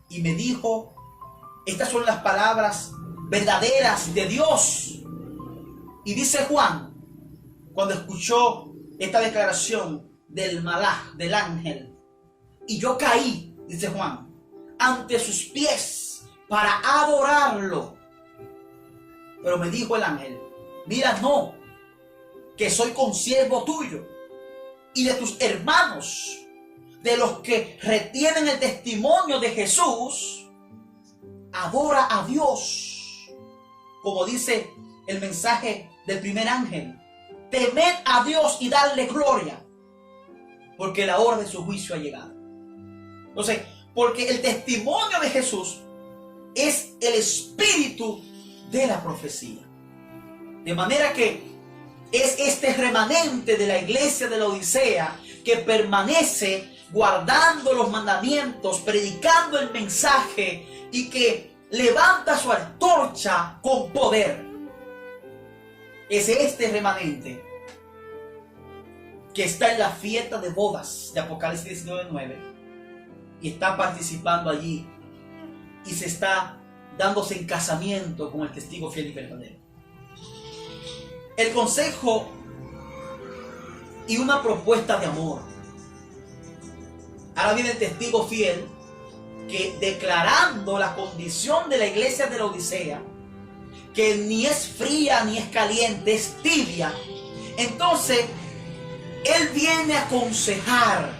y me dijo, estas son las palabras verdaderas de Dios. Y dice Juan, cuando escuchó esta declaración del malaj, del ángel, y yo caí, dice Juan, ante sus pies para adorarlo. Pero me dijo el ángel, mira, no, que soy consiervo tuyo y de tus hermanos, de los que retienen el testimonio de Jesús. Adora a Dios, como dice el mensaje del primer ángel. Temed a Dios y darle gloria, porque la hora de su juicio ha llegado. Entonces, porque el testimonio de Jesús es el espíritu de la profecía. De manera que es este remanente de la iglesia de la Odisea que permanece guardando los mandamientos, predicando el mensaje y que levanta su antorcha con poder. Es este remanente que está en la fiesta de bodas de Apocalipsis 19:9 y está participando allí y se está dándose en casamiento con el testigo fiel y verdadero. El consejo y una propuesta de amor. Ahora viene el testigo fiel que, declarando la condición de la iglesia de la Odisea, que ni es fría ni es caliente, es tibia, entonces él viene a aconsejar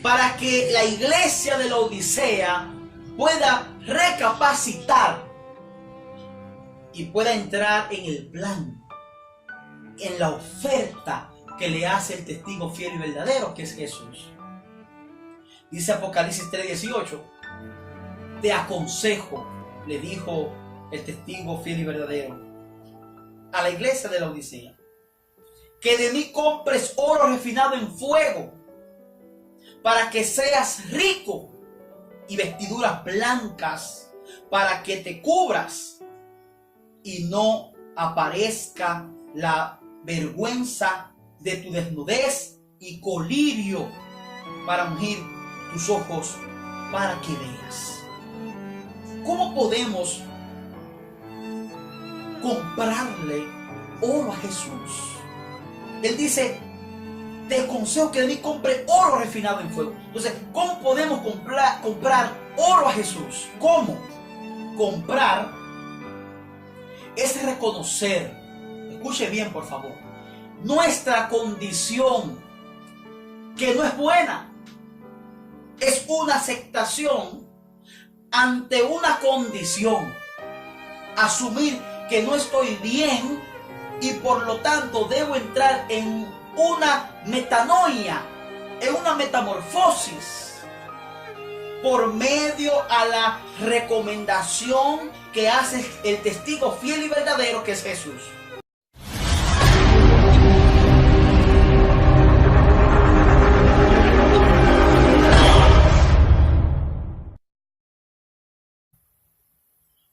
para que la iglesia de la Odisea pueda recapacitar y pueda entrar en el plan, en la oferta que le hace el testigo fiel y verdadero, que es Jesús. Dice Apocalipsis 3:18, te aconsejo, le dijo el testigo fiel y verdadero a la iglesia de la Odisea, que de mí compres oro refinado en fuego, para que seas rico, y vestiduras blancas, para que te cubras y no aparezca la vergüenza de tu desnudez, y colirio para ungir tus ojos para que veas. ¿Cómo podemos comprarle oro a Jesús? Él dice, te aconsejo que de mí compre oro refinado en fuego. Entonces, ¿cómo podemos comprar oro a Jesús? ¿Cómo? Comprar es reconocer, escuche bien por favor, nuestra condición, que no es buena. Es una aceptación ante una condición. Asumir que no estoy bien y por lo tanto debo entrar en una metanoia, en una metamorfosis, por medio a la recomendación que hace el testigo fiel y verdadero, que es Jesús.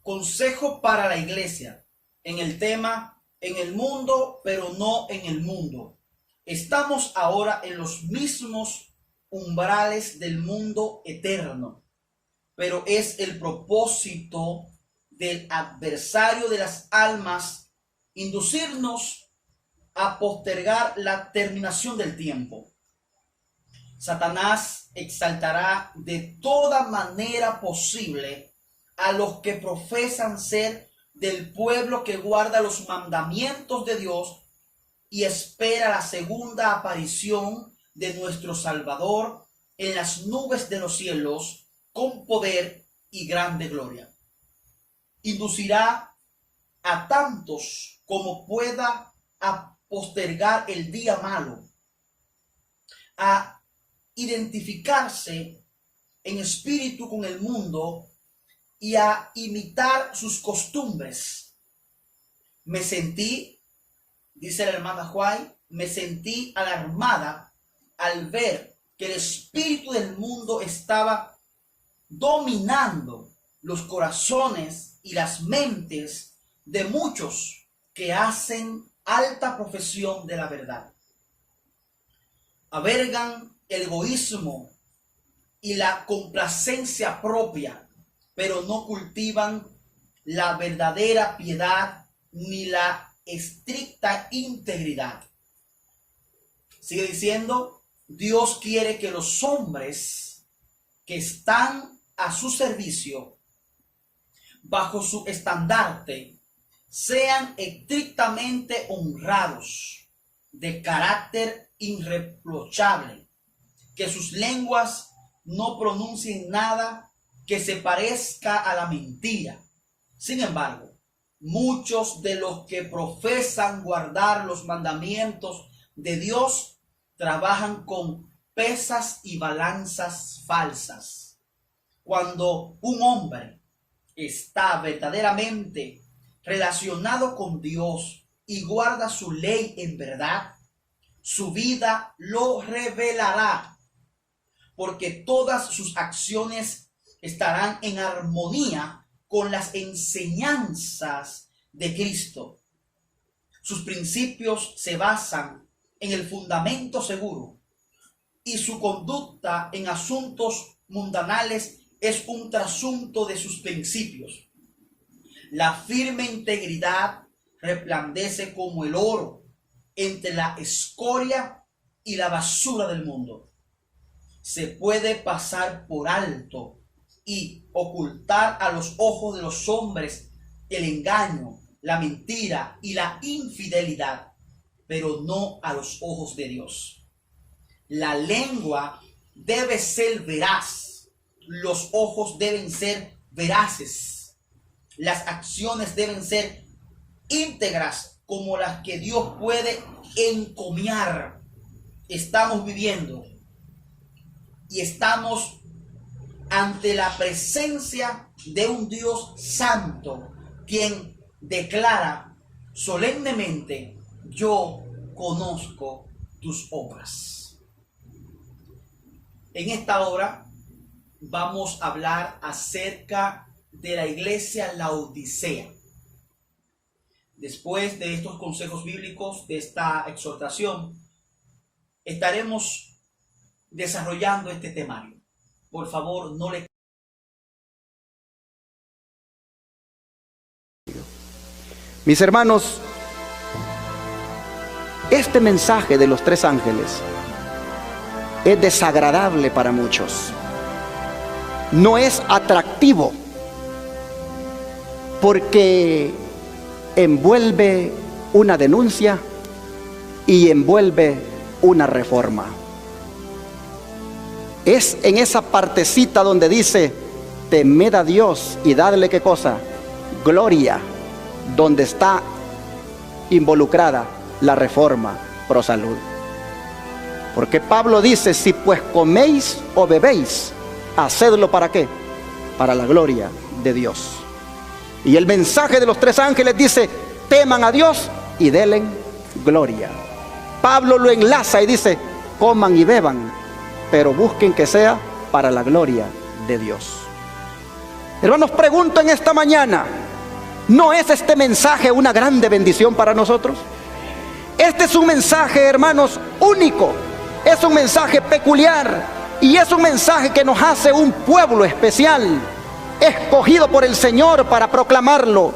Consejo para la iglesia en el tema en el mundo, pero no en el mundo. Estamos ahora en los mismos umbrales del mundo eterno, pero es el propósito del adversario de las almas inducirnos a postergar la terminación del tiempo. Satanás exaltará de toda manera posible a los que profesan ser del pueblo que guarda los mandamientos de Dios y espera la segunda aparición de nuestro Salvador en las nubes de los cielos con poder y grande gloria. Inducirá a tantos como pueda a postergar el día malo, a identificarse en espíritu con el mundo y a imitar sus costumbres. Me sentí, dice la hermana White, me sentí alarmada al ver que el espíritu del mundo estaba dominando los corazones y las mentes de muchos que hacen alta profesión de la verdad. Albergan el egoísmo y la complacencia propia, pero no cultivan la verdadera piedad ni la estricta integridad. Sigue diciendo, Dios quiere que los hombres que están a su servicio, bajo su estandarte, sean estrictamente honrados, de carácter irreprochable, que sus lenguas no pronuncien nada que se parezca a la mentira. Sin embargo, muchos de los que profesan guardar los mandamientos de Dios trabajan con pesas y balanzas falsas. Cuando un hombre está verdaderamente relacionado con Dios y guarda su ley en verdad, su vida lo revelará, porque todas sus acciones estarán en armonía con las enseñanzas de Cristo. Sus principios se basan en el fundamento seguro y su conducta en asuntos mundanales es un trasunto de sus principios. La firme integridad resplandece como el oro entre la escoria y la basura del mundo. Se puede pasar por alto y ocultar a los ojos de los hombres el engaño, la mentira y la infidelidad, pero no a los ojos de Dios. La lengua debe ser veraz, los ojos deben ser veraces, las acciones deben ser íntegras como las que Dios puede encomiar. Estamos viviendo y estamos ante la presencia de un Dios santo, quien declara solemnemente: yo conozco tus obras. En esta hora vamos a hablar acerca de la iglesia Laodicea. Después de estos consejos bíblicos, de esta exhortación, estaremos desarrollando este temario. Por favor, no le... Mis hermanos, este mensaje de los tres ángeles es desagradable para muchos. No es atractivo porque envuelve una denuncia y envuelve una reforma. Es en esa partecita donde dice: temed a Dios y dadle, ¿qué cosa? Gloria, donde está involucrada la reforma pro salud. Porque Pablo dice: si pues coméis o bebéis, hacedlo ¿para qué? Para la gloria de Dios. Y el mensaje de los tres ángeles dice: teman a Dios y denle gloria. Pablo lo enlaza y dice: coman y beban, pero busquen que sea para la gloria de Dios. Hermanos, pregunto en esta mañana: ¿no es este mensaje una grande bendición para nosotros? Este es un mensaje, hermanos, único. Es un mensaje peculiar y es un mensaje que nos hace un pueblo especial, escogido por el Señor para proclamarlo.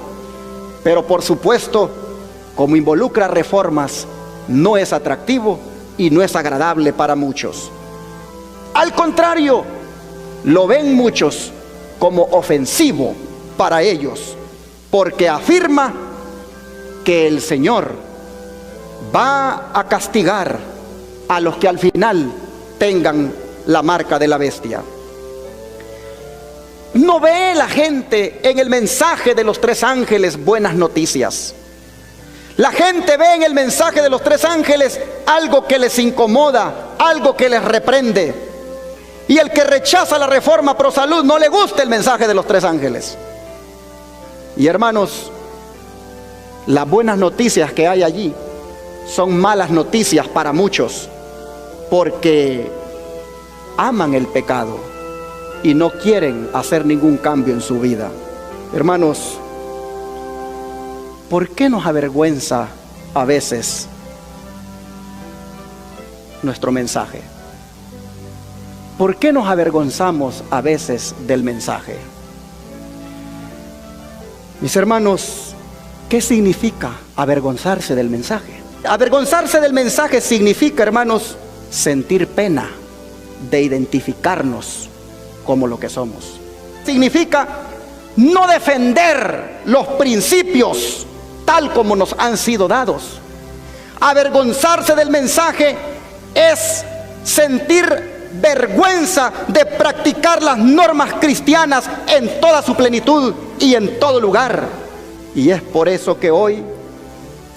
Pero por supuesto, como involucra reformas, no es atractivo y no es agradable para muchos. Al contrario, lo ven muchos como ofensivo para ellos, porque afirma que el Señor va a castigar a los que al final tengan la marca de la bestia. No ve la gente en el mensaje de los tres ángeles buenas noticias. La gente ve en el mensaje de los tres ángeles algo que les incomoda, algo que les reprende. Y el que rechaza la reforma pro salud no le gusta el mensaje de los tres ángeles. Y hermanos, las buenas noticias que hay allí son malas noticias para muchos, porque aman el pecado y no quieren hacer ningún cambio en su vida. Hermanos, ¿por qué nos avergüenza a veces nuestro mensaje? ¿por qué nos avergonzamos a veces del mensaje? Mis hermanos, ¿qué significa avergonzarse del mensaje? Avergonzarse del mensaje significa, hermanos, sentir pena de identificarnos como lo que somos. Significa no defender los principios tal como nos han sido dados. Avergonzarse del mensaje es sentir vergüenza de practicar las normas cristianas en toda su plenitud y en todo lugar. Y es por eso que hoy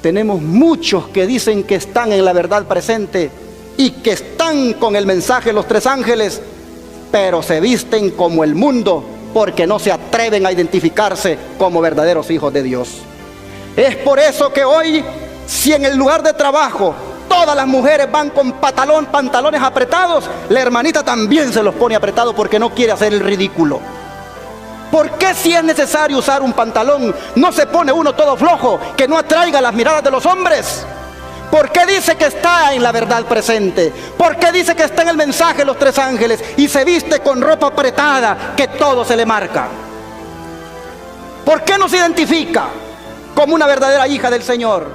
tenemos muchos que dicen que están en la verdad presente y que están con el mensaje de los tres ángeles, pero se visten como el mundo porque no se atreven a identificarse como verdaderos hijos de Dios. Es por eso que hoy, si en el lugar de trabajo todas las mujeres van con pantalones apretados, la hermanita también se los pone apretados porque no quiere hacer el ridículo. ¿Por qué, si es necesario usar un pantalón, no se pone uno todo flojo que no atraiga las miradas de los hombres? ¿Por qué dice que está en la verdad presente? ¿Por qué dice que está en el mensaje de los tres ángeles y se viste con ropa apretada que todo se le marca? ¿Por qué no se identifica como una verdadera hija del Señor?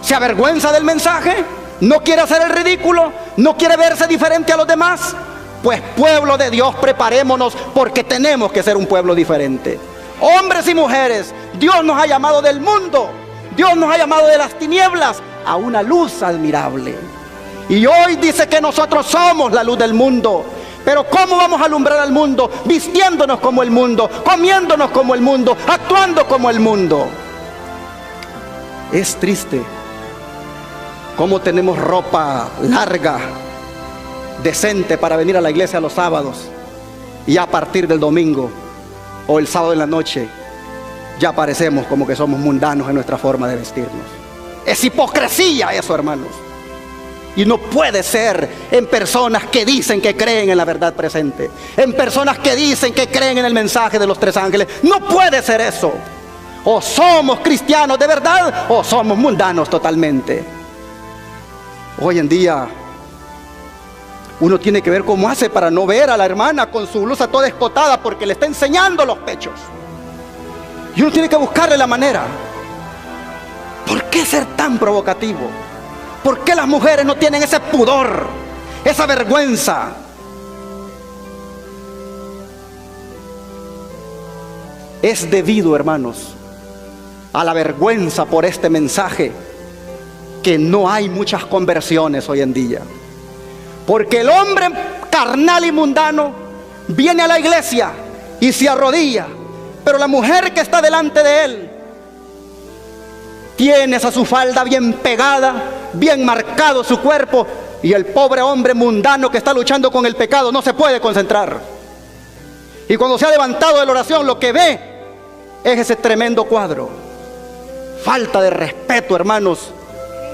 ¿Se avergüenza del mensaje? ¿No quiere hacer el ridículo? ¿No quiere verse diferente a los demás? Pues pueblo de Dios, preparémonos, porque tenemos que ser un pueblo diferente. Hombres y mujeres, Dios nos ha llamado del mundo, Dios nos ha llamado de las tinieblas a una luz admirable. Y hoy dice que nosotros somos la luz del mundo. Pero ¿cómo vamos a alumbrar al mundo? Vistiéndonos como el mundo, comiéndonos como el mundo, actuando como el mundo. Es triste cómo tenemos ropa larga, decente para venir a la iglesia los sábados, y a partir del domingo o el sábado en la noche ya parecemos como que somos mundanos en nuestra forma de vestirnos. Es hipocresía eso, hermanos. Y no puede ser en personas que dicen que creen en la verdad presente, en personas que dicen que creen en el mensaje de los tres ángeles. No puede ser eso. O somos cristianos de verdad o somos mundanos totalmente. Hoy en día uno tiene que ver cómo hace para no ver a la hermana con su blusa toda escotada porque le está enseñando los pechos. Y uno tiene que buscarle la manera. ¿Por qué ser tan provocativo? ¿Por qué las mujeres no tienen ese pudor, esa vergüenza? Es debido, hermanos, a la vergüenza por este mensaje que no hay muchas conversiones hoy en día. Porque el hombre carnal y mundano viene a la iglesia y se arrodilla, pero la mujer que está delante de él tiene esa su falda bien pegada, bien marcado su cuerpo, y el pobre hombre mundano que está luchando con el pecado no se puede concentrar. Y cuando se ha levantado de la oración, lo que ve es ese tremendo cuadro. Falta de respeto, hermanos,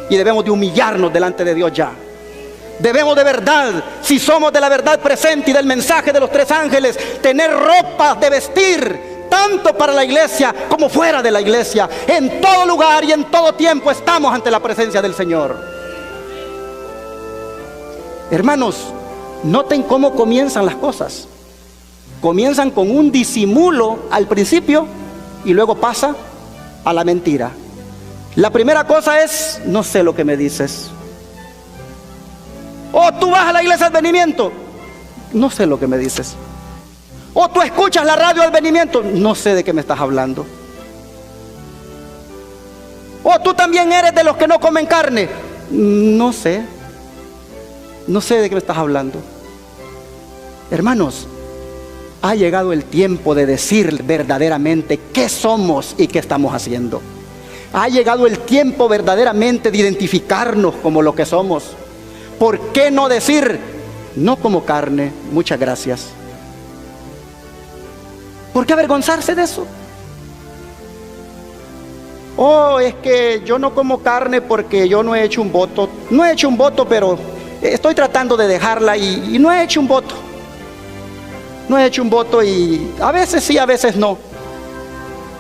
y debemos de humillarnos delante de Dios ya. Debemos de verdad, si somos de la verdad presente y del mensaje de los tres ángeles, tener ropas de vestir, tanto para la iglesia como fuera de la iglesia. En todo lugar y en todo tiempo estamos ante la presencia del Señor. Hermanos, noten cómo comienzan las cosas. Comienzan con un disimulo al principio y luego pasa a la mentira. La primera cosa es: no sé lo que me dices. O tú vas a la iglesia de advenimiento, no sé lo que me dices. O tú escuchas la radio de advenimiento, no sé de qué me estás hablando. O tú también eres de los que no comen carne, no sé de qué me estás hablando. Hermanos, ha llegado el tiempo de decir verdaderamente qué somos y qué estamos haciendo. Ha llegado el tiempo verdaderamente de identificarnos como lo que somos. ¿Por qué no decir: no como carne, muchas gracias? ¿Por qué avergonzarse de eso? Oh, es que yo no como carne porque yo no he hecho un voto. No he hecho un voto, pero estoy tratando de dejarla y no he hecho un voto. No he hecho un voto y a veces sí, a veces no.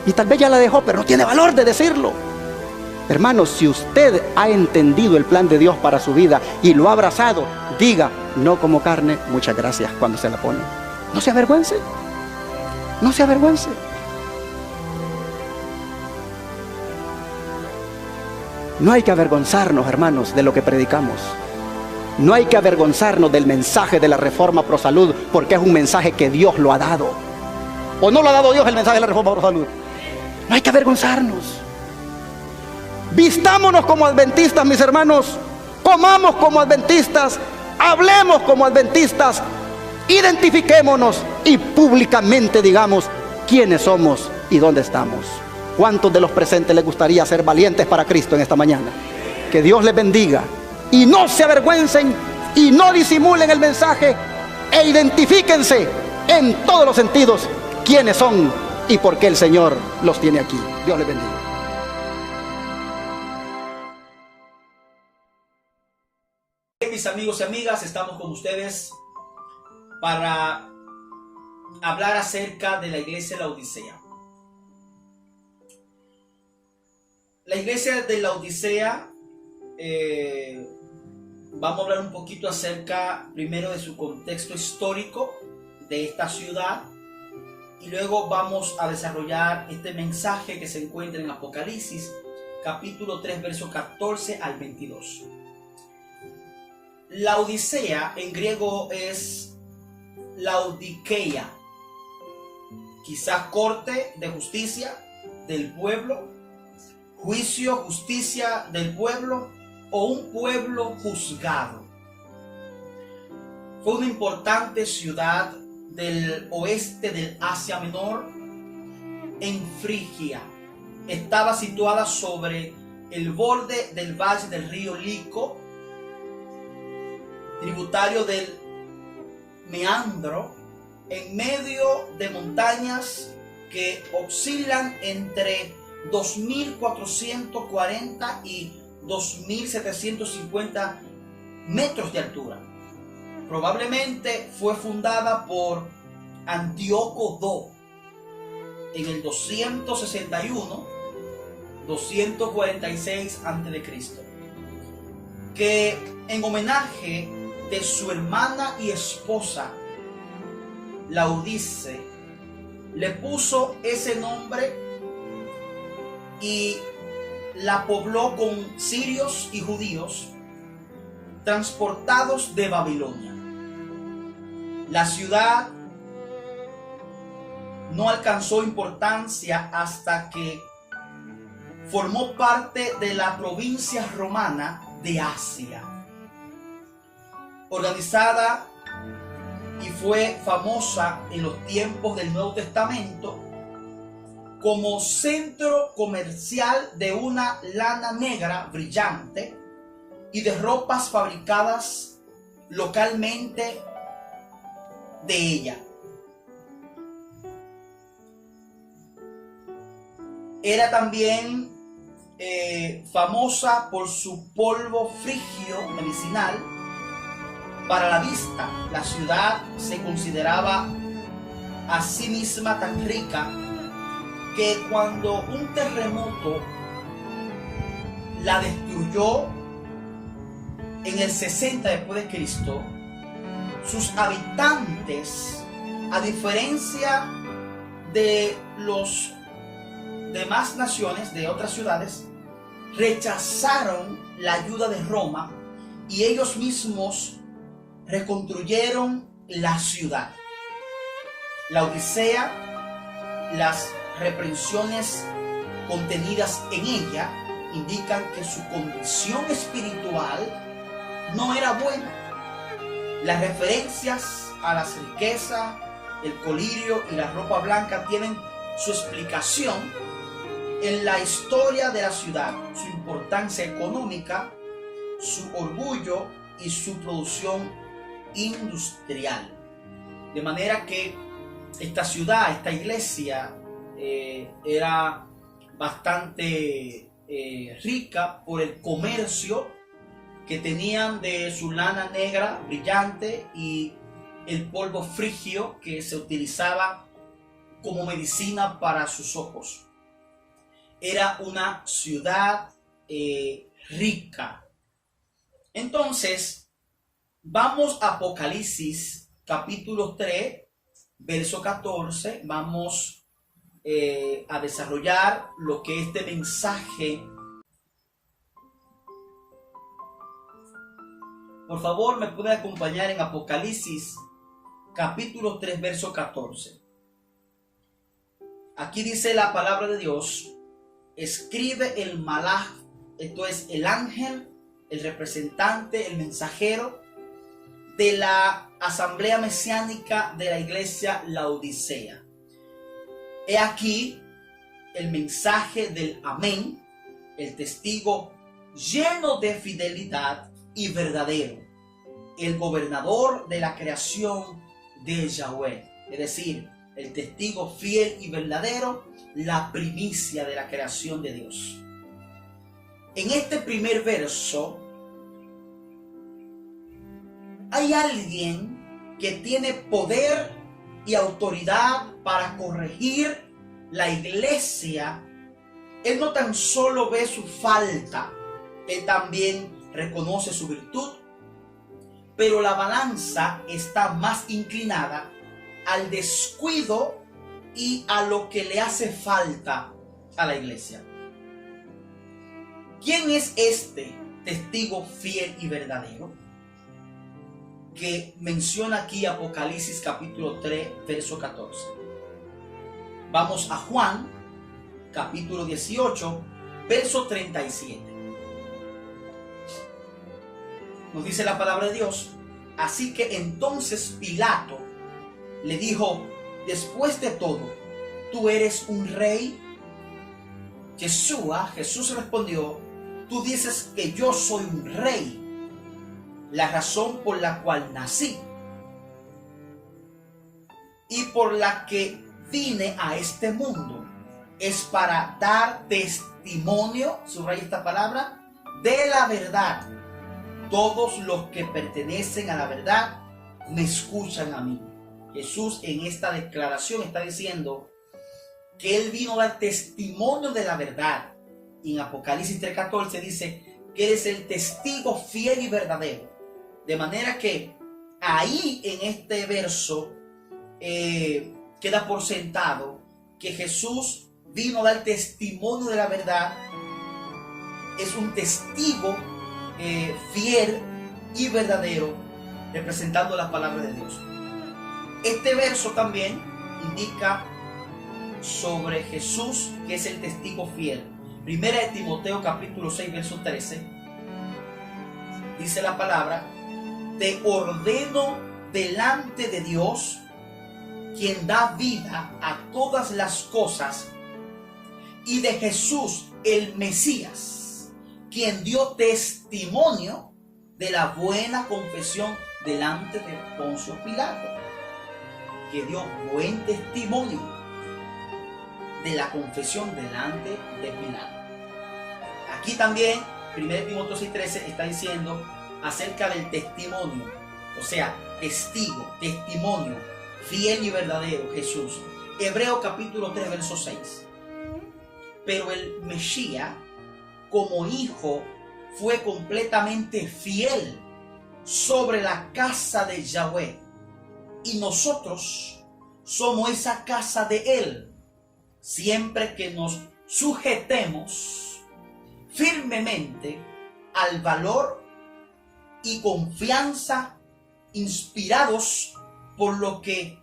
Y tal vez ya la dejó, pero no tiene valor de decirlo. Hermanos, si usted ha entendido el plan de Dios para su vida y lo ha abrazado, diga: no como carne, muchas gracias cuando se la pone. No se avergüence, no se avergüence. No hay que avergonzarnos, hermanos, de lo que predicamos. No hay que avergonzarnos del mensaje de la Reforma Pro Salud, porque es un mensaje que Dios lo ha dado. ¿O no lo ha dado Dios el mensaje de la Reforma Pro Salud? No hay que avergonzarnos. Vistámonos como adventistas, mis hermanos. Comamos como adventistas. Hablemos como adventistas. Identifiquémonos y públicamente digamos quiénes somos y dónde estamos. ¿Cuántos de los presentes les gustaría ser valientes para Cristo en esta mañana? Que Dios les bendiga y no se avergüencen y no disimulen el mensaje e identifíquense en todos los sentidos quiénes son y por qué el Señor los tiene aquí. Dios les bendiga. Mis amigos y amigas, estamos con ustedes para hablar acerca de la iglesia de Laodicea. La iglesia de Laodicea, vamos a hablar un poquito acerca primero de su contexto histórico de esta ciudad y luego vamos a desarrollar este mensaje que se encuentra en Apocalipsis capítulo 3 versos 14 al 22. Laodicea en griego es Laodikeia, quizás corte de justicia del pueblo, juicio, justicia del pueblo o un pueblo juzgado. Fue una importante ciudad del oeste del Asia Menor, en Frigia. Estaba situada sobre el borde del valle del río Lico, tributario del Meandro, en medio de montañas que oscilan entre 2.440 y 2.750 metros de altura. Probablemente fue fundada por Antíoco II en el 261-246 a.C., que en homenaje de su hermana y esposa Laodice le puso ese nombre y la pobló con sirios y judíos transportados de Babilonia. La ciudad no alcanzó importancia hasta que formó parte de la provincia romana de Asia, organizada y fue famosa en los tiempos del Nuevo Testamento como centro comercial de una lana negra brillante y de ropas fabricadas localmente de ella. Era también famosa por su polvo frigio medicinal para la vista. La ciudad se consideraba a sí misma tan rica que cuando un terremoto la destruyó en el 60 después de Cristo, sus habitantes, a diferencia de los demás naciones de otras ciudades, rechazaron la ayuda de Roma y ellos mismos reconstruyeron la ciudad. Laodicea, las reprensiones contenidas en ella indican que su condición espiritual no era buena. Las referencias a las riquezas, el colirio y la ropa blanca tienen su explicación en la historia de la ciudad, su importancia económica, su orgullo y su producción industrial. De manera que esta ciudad, esta iglesia, era bastante rica por el comercio que tenían de su lana negra brillante y el polvo frigio que se utilizaba como medicina para sus ojos. Era una ciudad rica. Entonces, Vamos a Apocalipsis capítulo 3, verso 14. Vamos a desarrollar lo que este mensaje. Por favor, me pueden acompañar en Apocalipsis capítulo 3, verso 14. Aquí dice la palabra de Dios: escribe el malaj, esto es el ángel, el representante, el mensajero de la asamblea mesiánica de la iglesia Laodicea. He aquí el mensaje del amén, el testigo lleno de fidelidad y verdadero, el gobernador de la creación de Yahweh, es decir, el testigo fiel y verdadero, la primicia de la creación de Dios. En este primer verso hay alguien que tiene poder y autoridad para corregir la iglesia. Él no tan solo ve su falta, él también reconoce su virtud, pero la balanza está más inclinada al descuido y a lo que le hace falta a la iglesia. ¿Quién es este testigo fiel y verdadero que menciona aquí Apocalipsis capítulo 3, verso 14? Vamos a Juan capítulo 18, verso 37. Nos dice la palabra de Dios: así que entonces Pilato le dijo: después de todo, ¿tú eres un rey? Jesús respondió: tú dices que yo soy un rey. La razón por la cual nací y por la que vine a este mundo es para dar testimonio, subraya esta palabra, de la verdad. Todos los que pertenecen a la verdad me escuchan a mí. Jesús en esta declaración está diciendo que Él vino a dar testimonio de la verdad. Y en Apocalipsis 3:14 dice que Él es el testigo fiel y verdadero. De manera que ahí en este verso queda por sentado que Jesús vino a dar testimonio de la verdad. Es un testigo fiel y verdadero, representando la palabra de Dios. Este verso también indica sobre Jesús, que es el testigo fiel. Primera de Timoteo capítulo 6, verso 13, dice la palabra: te ordeno delante de Dios, quien da vida a todas las cosas, y de Jesús el Mesías, quien dio testimonio de la buena confesión delante de Poncio Pilato, que dio buen testimonio de la confesión delante de Pilato. Aquí también 1 Timoteo 6:13 está diciendo acerca del testimonio, o sea, testimonio fiel y verdadero, Jesús. Hebreo capítulo 3, verso 6. Pero el Mesías, como hijo, fue completamente fiel sobre la casa de Yahweh, y nosotros somos esa casa de Él, siempre que nos sujetemos firmemente al valor y confianza inspirados por lo que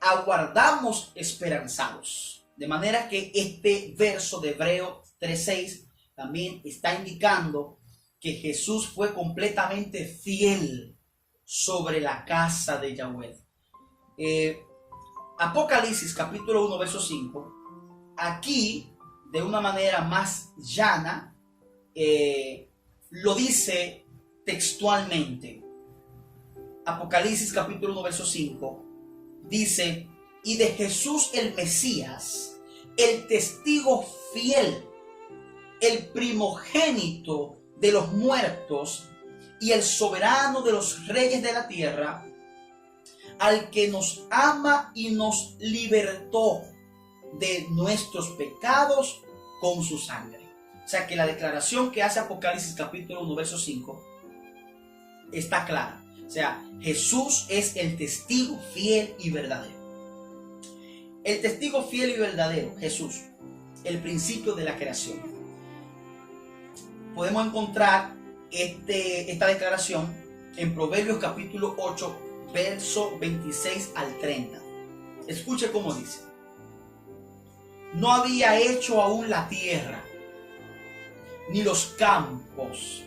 aguardamos esperanzados. De manera que este verso de Hebreo 3:6 también está indicando que Jesús fue completamente fiel sobre la casa de Yahweh. Apocalipsis capítulo 1, verso 5, aquí de una manera más llana lo dice textualmente. Apocalipsis capítulo 1, verso 5 dice: y de Jesús el Mesías, el testigo fiel, el primogénito de los muertos y el soberano de los reyes de la tierra, al que nos ama y nos libertó de nuestros pecados con su sangre. O sea que la declaración que hace Apocalipsis capítulo 1, verso 5 está clara. O sea, Jesús es el testigo fiel y verdadero. El testigo fiel y verdadero, Jesús, el principio de la creación. Podemos encontrar esta declaración en Proverbios capítulo 8, verso 26 al 30. Escuche cómo dice: no había hecho aún la tierra, ni los campos,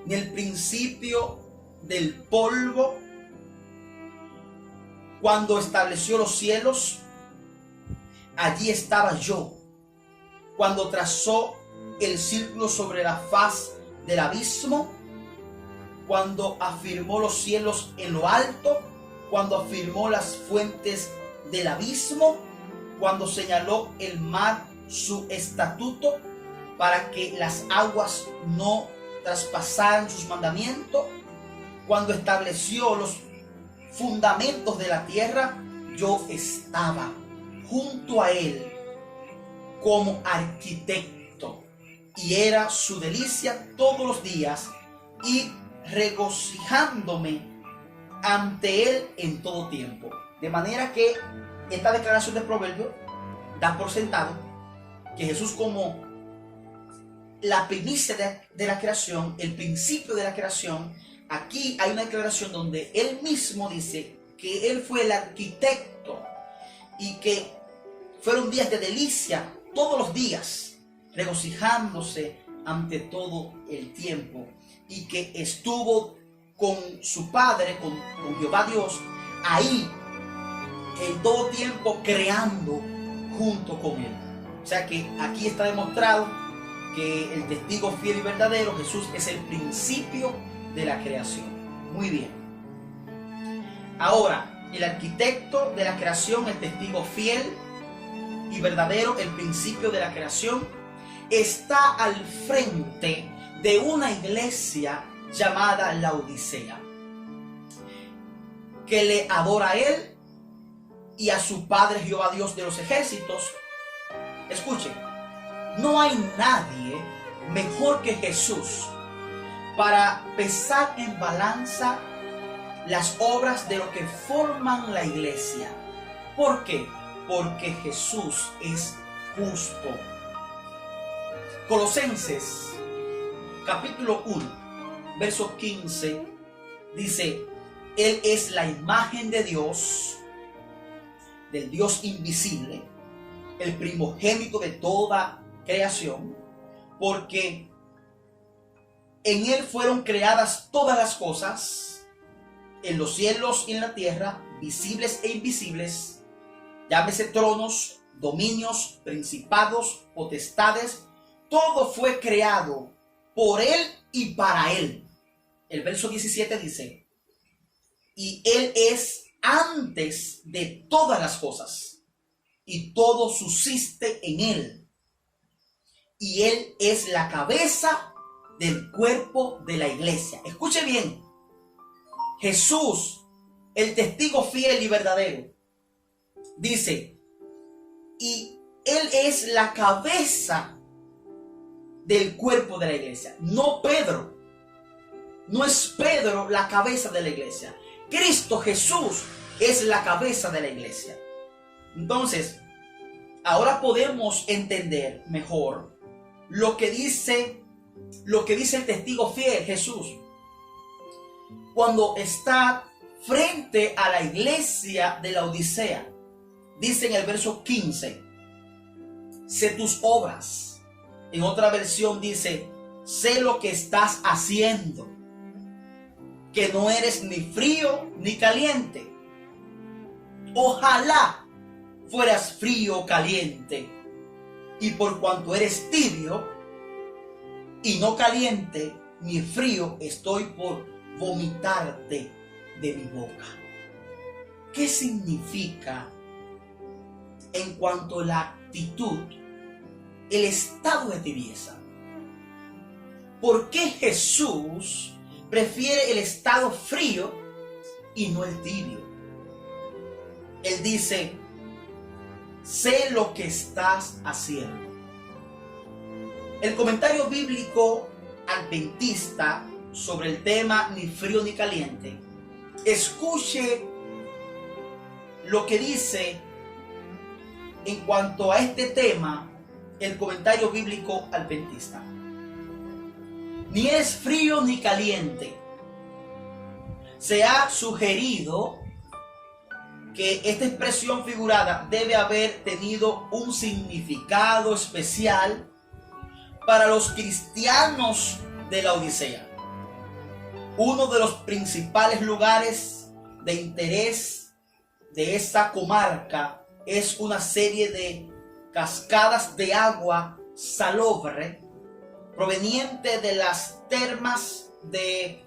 ni el principio del polvo, cuando estableció los cielos, allí estaba yo. Cuando trazó el círculo sobre la faz del abismo, cuando afirmó los cielos en lo alto, cuando afirmó las fuentes del abismo, cuando señaló el mar su estatuto para que las aguas no traspasaran sus mandamientos, cuando estableció los fundamentos de la tierra, yo estaba junto a él como arquitecto, y era su delicia todos los días, y regocijándome ante él en todo tiempo. De manera que esta declaración de Proverbios da por sentado que Jesús, como la primicia de la creación, el principio de la creación, aquí hay una declaración donde él mismo dice que él fue el arquitecto y que fueron días de delicia todos los días, regocijándose ante todo el tiempo, y que estuvo con su Padre, con Jehová Dios, ahí en todo tiempo creando junto con él. O sea que aquí está demostrado que el testigo fiel y verdadero, Jesús, es el principio de la creación. Muy bien. Ahora, el arquitecto de la creación, el testigo fiel y verdadero, el principio de la creación, está al frente de una iglesia llamada Laodicea, que le adora a él y a su Padre Jehová Dios de los ejércitos. Escuchen, no hay nadie mejor que Jesús para pesar en balanza las obras de lo que forman la iglesia. ¿Por qué? Porque Jesús es justo. Colosenses capítulo 1, verso 15 dice: Él es la imagen de Dios, del Dios invisible, el primogénito de toda creación, porque en Él fueron creadas todas las cosas, en los cielos y en la tierra, visibles e invisibles, llámese tronos, dominios, principados, potestades. Todo fue creado por Él y para Él. El verso 17 dice: y Él es antes de todas las cosas, y todo subsiste en Él. Y Él es la cabeza del cuerpo de la iglesia. Escuche bien. Jesús, el testigo fiel y verdadero, dice: y Él es la cabeza del cuerpo de la iglesia. No Pedro. No es Pedro la cabeza de la iglesia. Cristo Jesús es la cabeza de la iglesia. Entonces, ahora podemos entender mejor lo que dice el testigo fiel, Jesús, cuando está frente a la iglesia de Laodicea. Dice en el verso 15: sé tus obras. En otra versión dice: sé lo que estás haciendo, que no eres ni frío ni caliente. Ojalá fueras frío o caliente. Y por cuanto eres tibio y no caliente ni frío, estoy por vomitarte de mi boca. ¿Qué significa en cuanto a la actitud, el estado de tibieza? ¿Por qué Jesús prefiere el estado frío y no el tibio? Él dice: sé lo que estás haciendo. El comentario bíblico adventista sobre el tema ni frío ni caliente, escuche lo que dice en cuanto a este tema el comentario bíblico adventista. Ni es frío ni caliente. Se ha sugerido que esta expresión figurada debe haber tenido un significado especial para los cristianos de la Odisea. Uno de los principales lugares de interés de esta comarca es una serie de cascadas de agua salobre proveniente de las termas de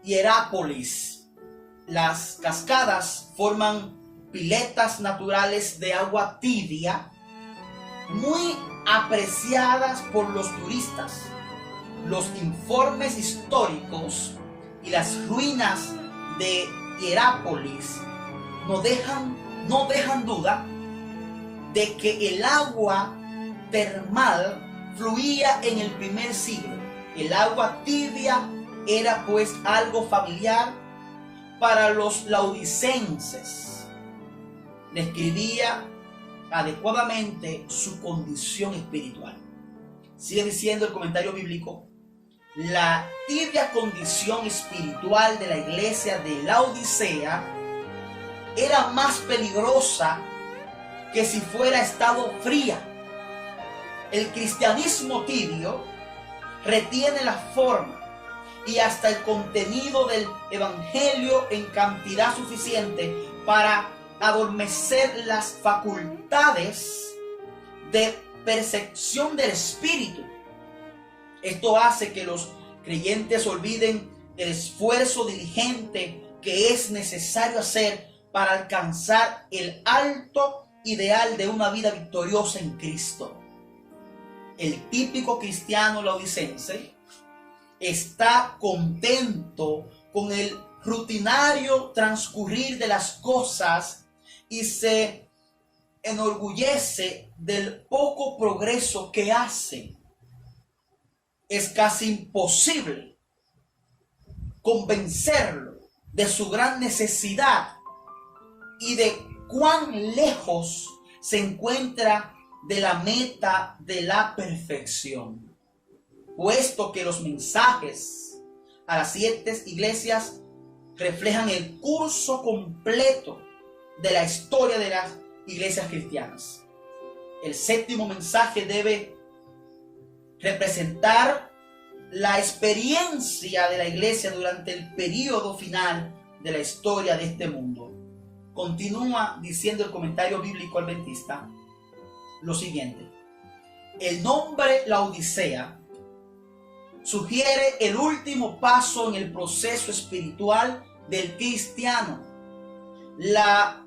Hierápolis. Las cascadas forman piletas naturales de agua tibia muy apreciadas por los turistas. Los informes históricos y las ruinas de Hierápolis no dejan duda de que el agua termal fluía en el primer siglo. El agua tibia era pues algo familiar para los laodicenses. Describía adecuadamente su condición espiritual. Sigue diciendo el comentario bíblico: la tibia condición espiritual de la iglesia de Laodicea era más peligrosa que si fuera estado fría. El cristianismo tibio retiene la forma y hasta el contenido del evangelio en cantidad suficiente para adormecer las facultades de percepción del espíritu. Esto hace que los creyentes olviden el esfuerzo diligente que es necesario hacer para alcanzar el alto ideal de una vida victoriosa en Cristo. El típico cristiano laodicense está contento con el rutinario transcurrir de las cosas y se enorgullece del poco progreso que hace. Es casi imposible convencerlo de su gran necesidad y de cuán lejos se encuentra de la meta de la perfección, puesto que los mensajes a las 7 iglesias reflejan el curso completo de la historia de las iglesias cristianas. El 7º mensaje debe representar la experiencia de la iglesia durante el período final de la historia de este mundo. Continúa diciendo el comentario bíblico adventista lo siguiente: el nombre Laodicea sugiere el último paso en el proceso espiritual del cristiano. La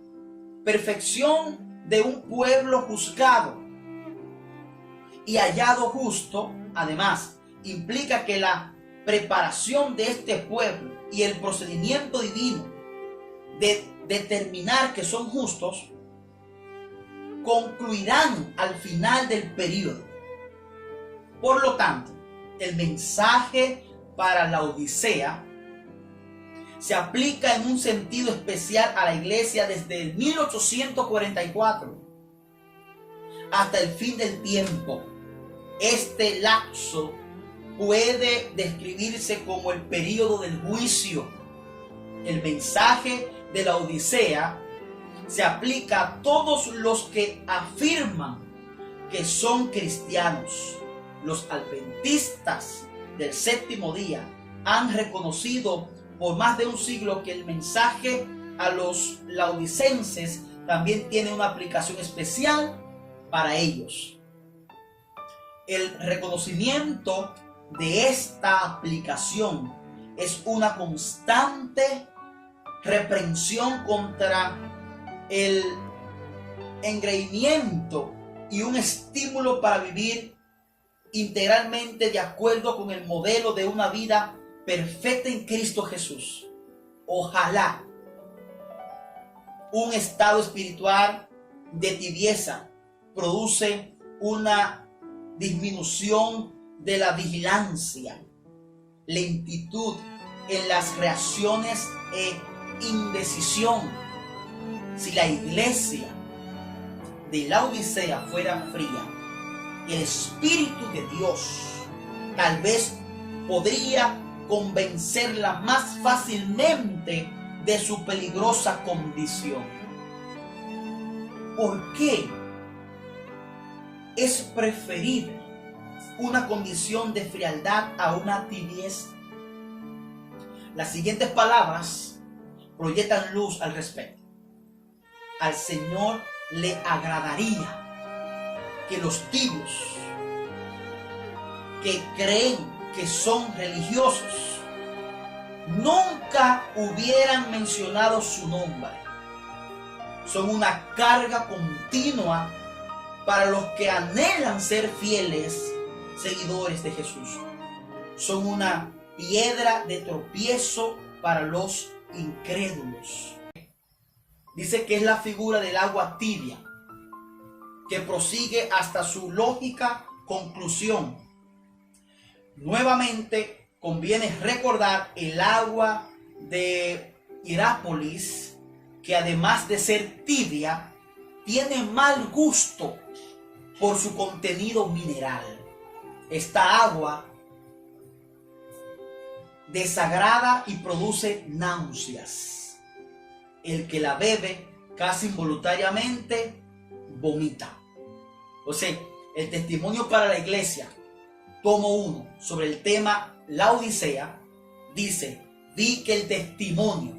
perfección de un pueblo juzgado y hallado justo, además, implica que la preparación de este pueblo y el procedimiento divino de determinar que son justos concluirán al final del período. Por lo tanto, el mensaje para la Odisea se aplica en un sentido especial a la iglesia desde el 1844 hasta el fin del tiempo. Este lapso puede describirse como el período del juicio. El mensaje de la Odisea se aplica a todos los que afirman que son cristianos. Los adventistas del 7º día han reconocido por más de un siglo que el mensaje a los laodicenses también tiene una aplicación especial para ellos. El reconocimiento de esta aplicación es una constante reprensión contra el engreimiento y un estímulo para vivir integralmente de acuerdo con el modelo de una vida perfecta en Cristo Jesús. Ojalá un estado espiritual de tibieza produce una disminución de la vigilancia. lentitud en las reacciones e indecisión. Si la iglesia de Laodicea fuera fría, el Espíritu de Dios tal vez podría convencerla más fácilmente de su peligrosa condición. ¿Por qué es preferible una condición de frialdad a una tibieza? Las siguientes palabras proyectan luz al respecto. Al Señor le agradaría que los tibios, que creen que son religiosos, nunca hubieran mencionado su nombre. Son una carga continua para los que anhelan ser fieles seguidores de Jesús. Son una piedra de tropiezo para los incrédulos. Dice que es la figura del agua tibia, que prosigue hasta su lógica conclusión. Nuevamente conviene recordar el agua de Hierápolis, que además de ser tibia, tiene mal gusto por su contenido mineral. Esta agua desagrada y produce náuseas. El que la bebe casi involuntariamente vomita. O sea, el testimonio para la iglesia, tomo 1, sobre el tema Laodicea, dice: vi que el testimonio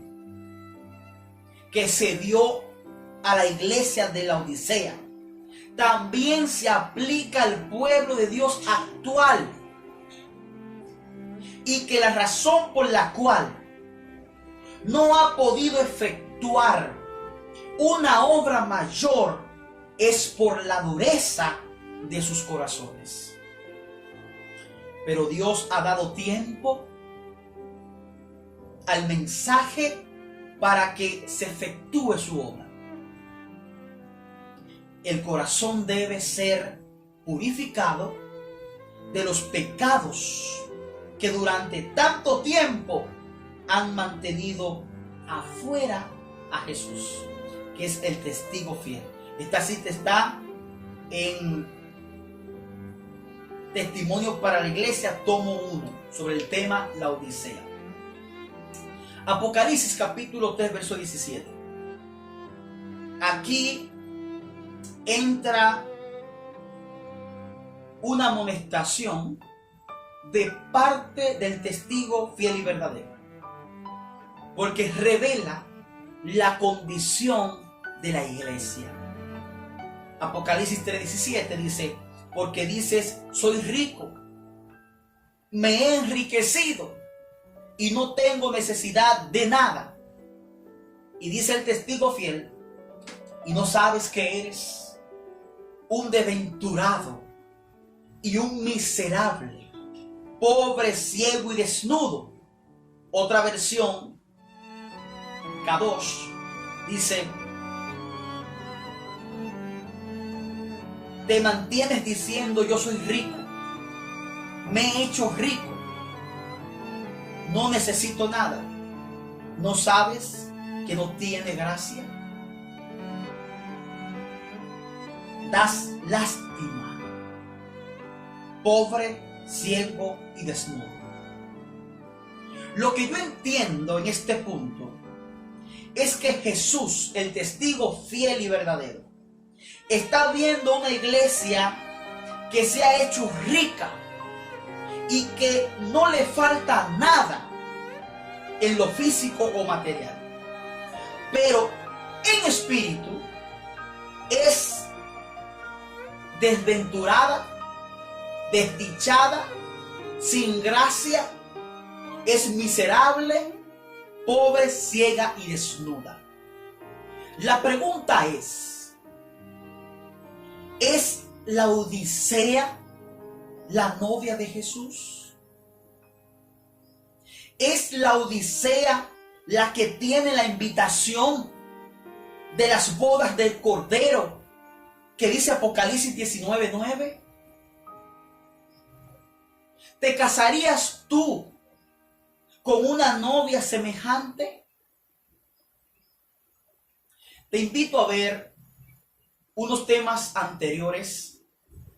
que se dio a la iglesia de Laodicea también se aplica al pueblo de Dios actual, y que la razón por la cual no ha podido efectuar una obra mayor es por la dureza de sus corazones. Pero Dios ha dado tiempo al mensaje para que se efectúe su obra. El corazón debe ser purificado de los pecados que durante tanto tiempo han mantenido afuera a Jesús, que es el testigo fiel. Esta cita está en Testimonio para la Iglesia, tomo 1, sobre el tema Laodicea. Apocalipsis capítulo 3, verso 17. Aquí entra una amonestación de parte del testigo fiel y verdadero, porque revela la condición de la iglesia. Apocalipsis 3:17 dice: porque dices, soy rico, me he enriquecido y no tengo necesidad de nada. Y dice el testigo fiel: y no sabes que eres un desventurado y un miserable, pobre, ciego y desnudo. Otra versión, Kadosh, dice: te mantienes diciendo yo soy rico, me he hecho rico, no necesito nada. ¿No sabes que no tiene gracia? Das lástima, pobre, ciego y desnudo. Lo que yo entiendo en este punto es que Jesús, el testigo fiel y verdadero, está viendo una iglesia que se ha hecho rica y que no le falta nada en lo físico o material, pero en espíritu es desventurada, desdichada, sin gracia, es miserable, pobre, ciega y desnuda. La pregunta ¿es Laodicea la novia de Jesús? ¿Es Laodicea la que tiene la invitación de las bodas del Cordero que dice Apocalipsis 19:9? ¿Te casarías tú con una novia semejante? Te invito a ver unos temas anteriores,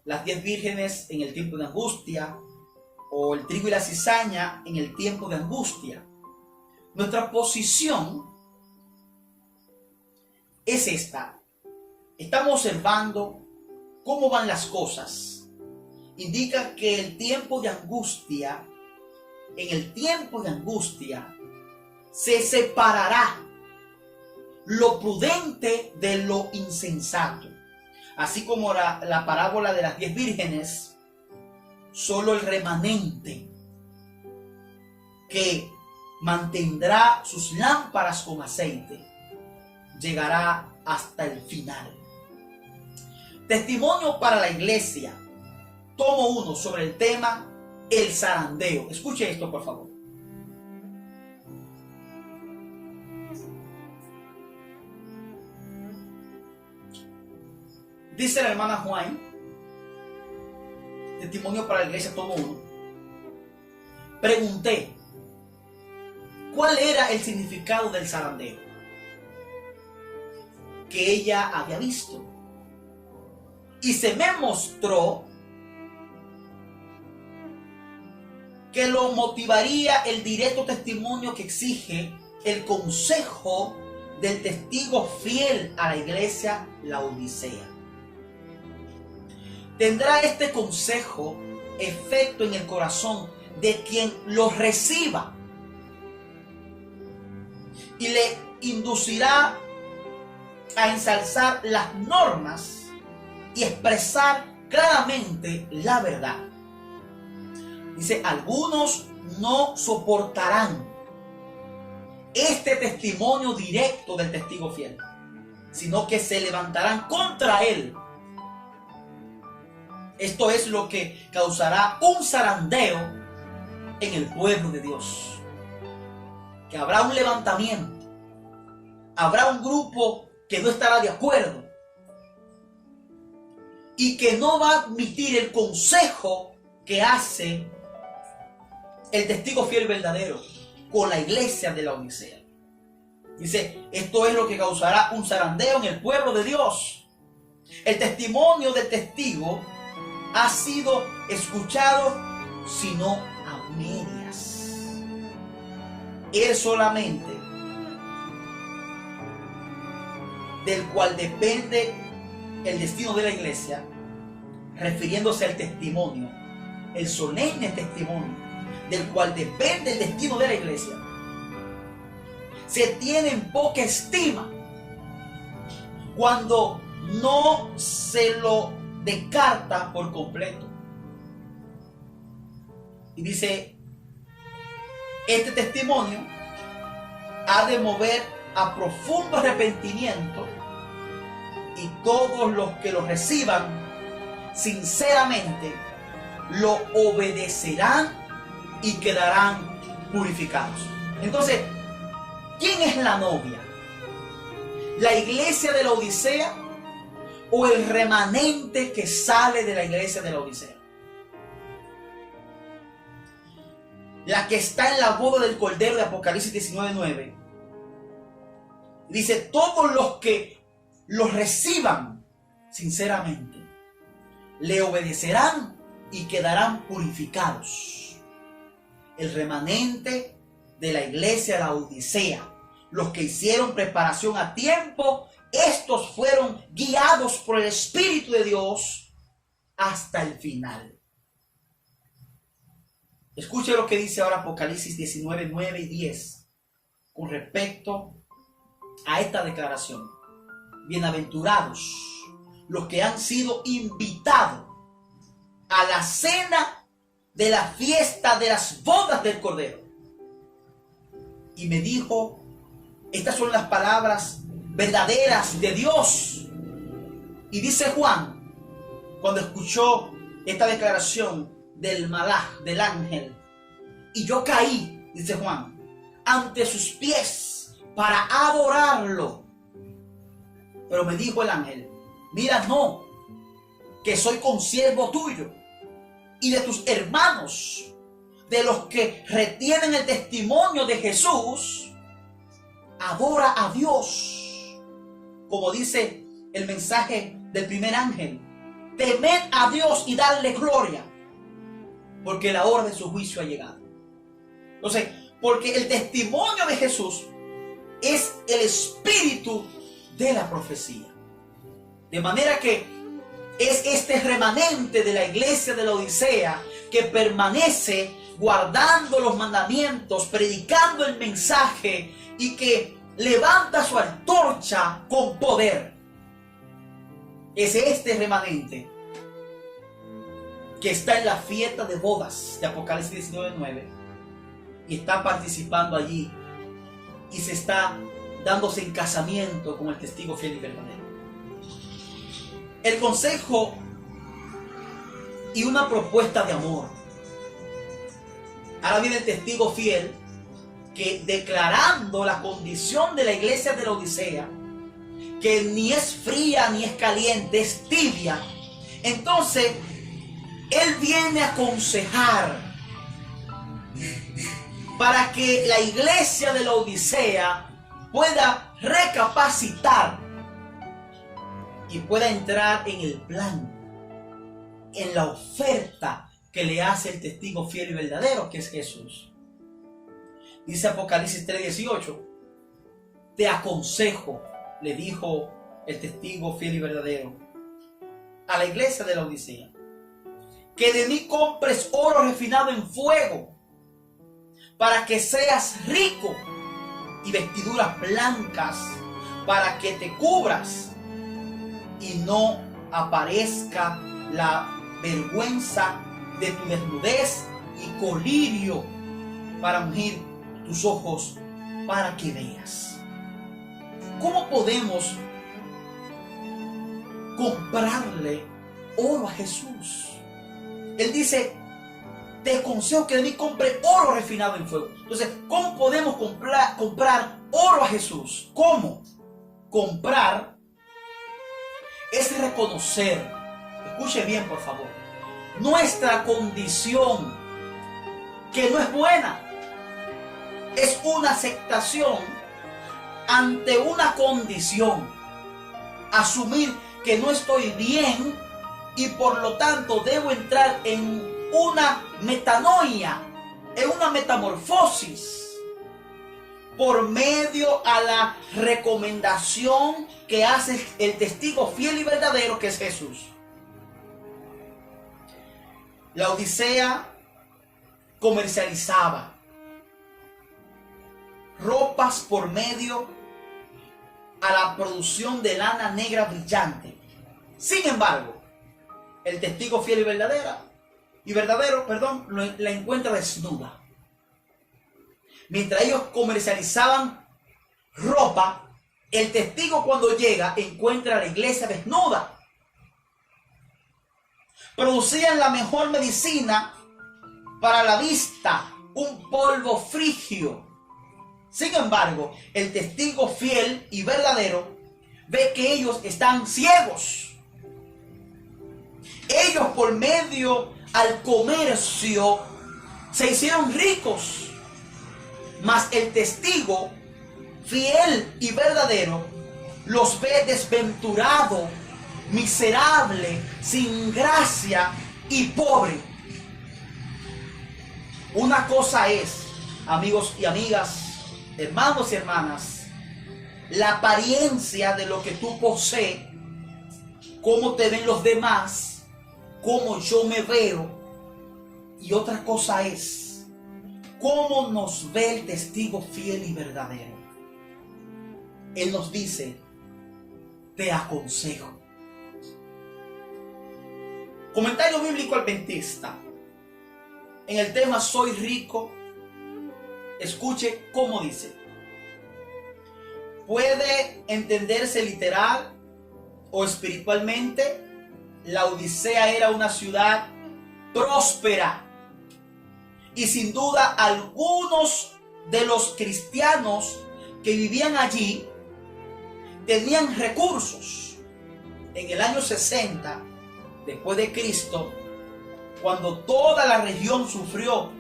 las 10 vírgenes en el tiempo de angustia, o el trigo y la cizaña en el tiempo de angustia. Nuestra posición es esta. Estamos observando cómo van las cosas. Indica que el tiempo de angustia, en el tiempo de angustia, se separará lo prudente de lo insensato. Así como la parábola de las 10 vírgenes, solo el remanente que mantendrá sus lámparas con aceite llegará hasta el final. Testimonio para la iglesia. Tomo 1 sobre el tema el zarandeo. Escuche esto, por favor. Dice la hermana Juan, testimonio para la iglesia, tomo 1. Pregunté, ¿cuál era el significado del zarandeo que ella había visto? Y se me mostró que lo motivaría el directo testimonio que exige el consejo del testigo fiel a la iglesia Laodicea. Tendrá este consejo efecto en el corazón de quien lo reciba y le inducirá a ensalzar las normas y expresar claramente la verdad. Dice, algunos no soportarán este testimonio directo del testigo fiel, sino que se levantarán contra él. Esto es lo que causará un zarandeo en el pueblo de Dios. Que habrá un levantamiento, habrá un grupo que no estará de acuerdo y que no va a admitir el consejo que hace el testigo fiel verdadero con la iglesia de la Odisea. Dice, esto es lo que causará un zarandeo en el pueblo de Dios. El testimonio del testigo ha sido escuchado, sino a medias. Él solamente, del cual depende el destino de la iglesia, refiriéndose al testimonio, el solemne testimonio, del cual depende el destino de la iglesia, se tiene en poca estima cuando no se lo descarta por completo. Y dice, este testimonio ha de mover a profundo arrepentimiento, y todos los que lo reciban sinceramente lo obedecerán y quedarán purificados. Entonces, ¿quién es la novia? ¿La iglesia de la Odisea o el remanente que sale de la iglesia de la Odisea? La que está en la boda del Cordero de Apocalipsis 19:9. Dice, todos los que los reciban sinceramente le obedecerán y quedarán purificados. El remanente de la iglesia de la Odisea, los que hicieron preparación a tiempo, estos fueron guiados por el Espíritu de Dios hasta el final. Escuche lo que dice ahora Apocalipsis 19:9 y 10 con respecto a esta declaración. Bienaventurados los que han sido invitados a la cena de la fiesta de las bodas del Cordero. Y me dijo, estas son las palabras verdaderas de Dios. Y dice Juan, cuando escuchó esta declaración del malaj, del ángel, y yo caí, dice Juan, ante sus pies para adorarlo. Pero me dijo el ángel, mira, no, que soy consiervo tuyo y de tus hermanos, de los que retienen el testimonio de Jesús adora a Dios. Como dice el mensaje del primer ángel: temed a Dios y darle gloria, porque la hora de su juicio ha llegado. Entonces, porque el testimonio de Jesús es el espíritu de la profecía. De manera que es este remanente de la iglesia de la Odisea que permanece guardando los mandamientos, predicando el mensaje y que levanta su antorcha con poder. Es este remanente que está en la fiesta de bodas de Apocalipsis 19:9 y está participando allí y se está dándose en casamiento con el testigo fiel y verdadero. El consejo y una propuesta de amor. Ahora viene el testigo fiel que, declarando la condición de la iglesia de la Odisea, que ni es fría ni es caliente, es tibia, entonces él viene a aconsejar para que la iglesia de la Odisea pueda recapacitar y pueda entrar en el plan, en la oferta que le hace el testigo fiel y verdadero, que es Jesús. Dice Apocalipsis 3:18: te aconsejo, le dijo el testigo fiel y verdadero a la iglesia de la Odisea, que de mí compres oro refinado en fuego, para que seas rico, y vestiduras blancas, para que te cubras y no aparezca la vergüenza de tu desnudez, y colirio para ungir tus ojos para que veas. ¿Cómo podemos comprarle oro a Jesús? Él dice: te aconsejo que de mí compre oro refinado en fuego. Entonces, ¿cómo podemos comprar oro a Jesús? ¿Cómo? Comprar es reconocer, escuche bien por favor, nuestra condición, que no es buena. Es una aceptación ante una condición. Asumir que no estoy bien y por lo tanto debo entrar en una metanoia, en una metamorfosis, por medio a la recomendación que hace el testigo fiel y verdadero, que es Jesús. La Odisea comercializaba ropas por medio a la producción de lana negra brillante. Sin embargo, el testigo fiel y verdadero, la encuentra desnuda. Mientras ellos comercializaban ropa, el testigo, cuando llega, encuentra a la iglesia desnuda. Producían la mejor medicina para la vista, un polvo frigio. Sin embargo, el testigo fiel y verdadero ve que ellos están ciegos. Ellos, por medio al comercio, se hicieron ricos. Mas el testigo fiel y verdadero los ve desventurado, miserable, sin gracia y pobre. Una cosa es, amigos y amigas, hermanos y hermanas, la apariencia de lo que tú posees, cómo te ven los demás, cómo yo me veo. Y otra cosa es cómo nos ve el testigo fiel y verdadero. Él nos dice: te aconsejo. Comentario bíblico adventista en el tema soy rico. Escuche cómo dice: puede entenderse literal o espiritualmente. La Odisea era una ciudad próspera y sin duda algunos de los cristianos que vivían allí tenían recursos. En el año 60 después de Cristo, cuando toda la región sufrió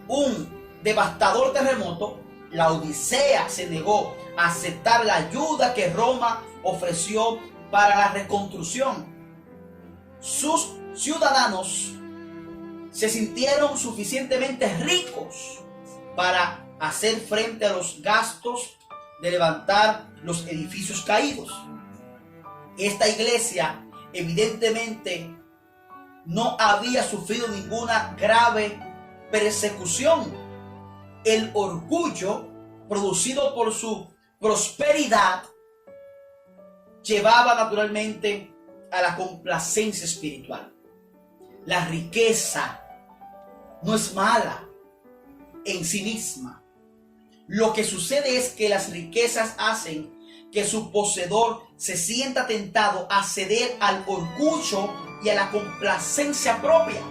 un devastador terremoto, la Odisea se negó a aceptar la ayuda que Roma ofreció para la reconstrucción. Sus ciudadanos se sintieron suficientemente ricos para hacer frente a los gastos de levantar los edificios caídos. Esta iglesia evidentemente no había sufrido ninguna grave persecución. El orgullo producido por su prosperidad llevaba naturalmente a la complacencia espiritual. La riqueza no es mala en sí misma. Lo que sucede es que las riquezas hacen que su poseedor se sienta tentado a ceder al orgullo y a la complacencia propia.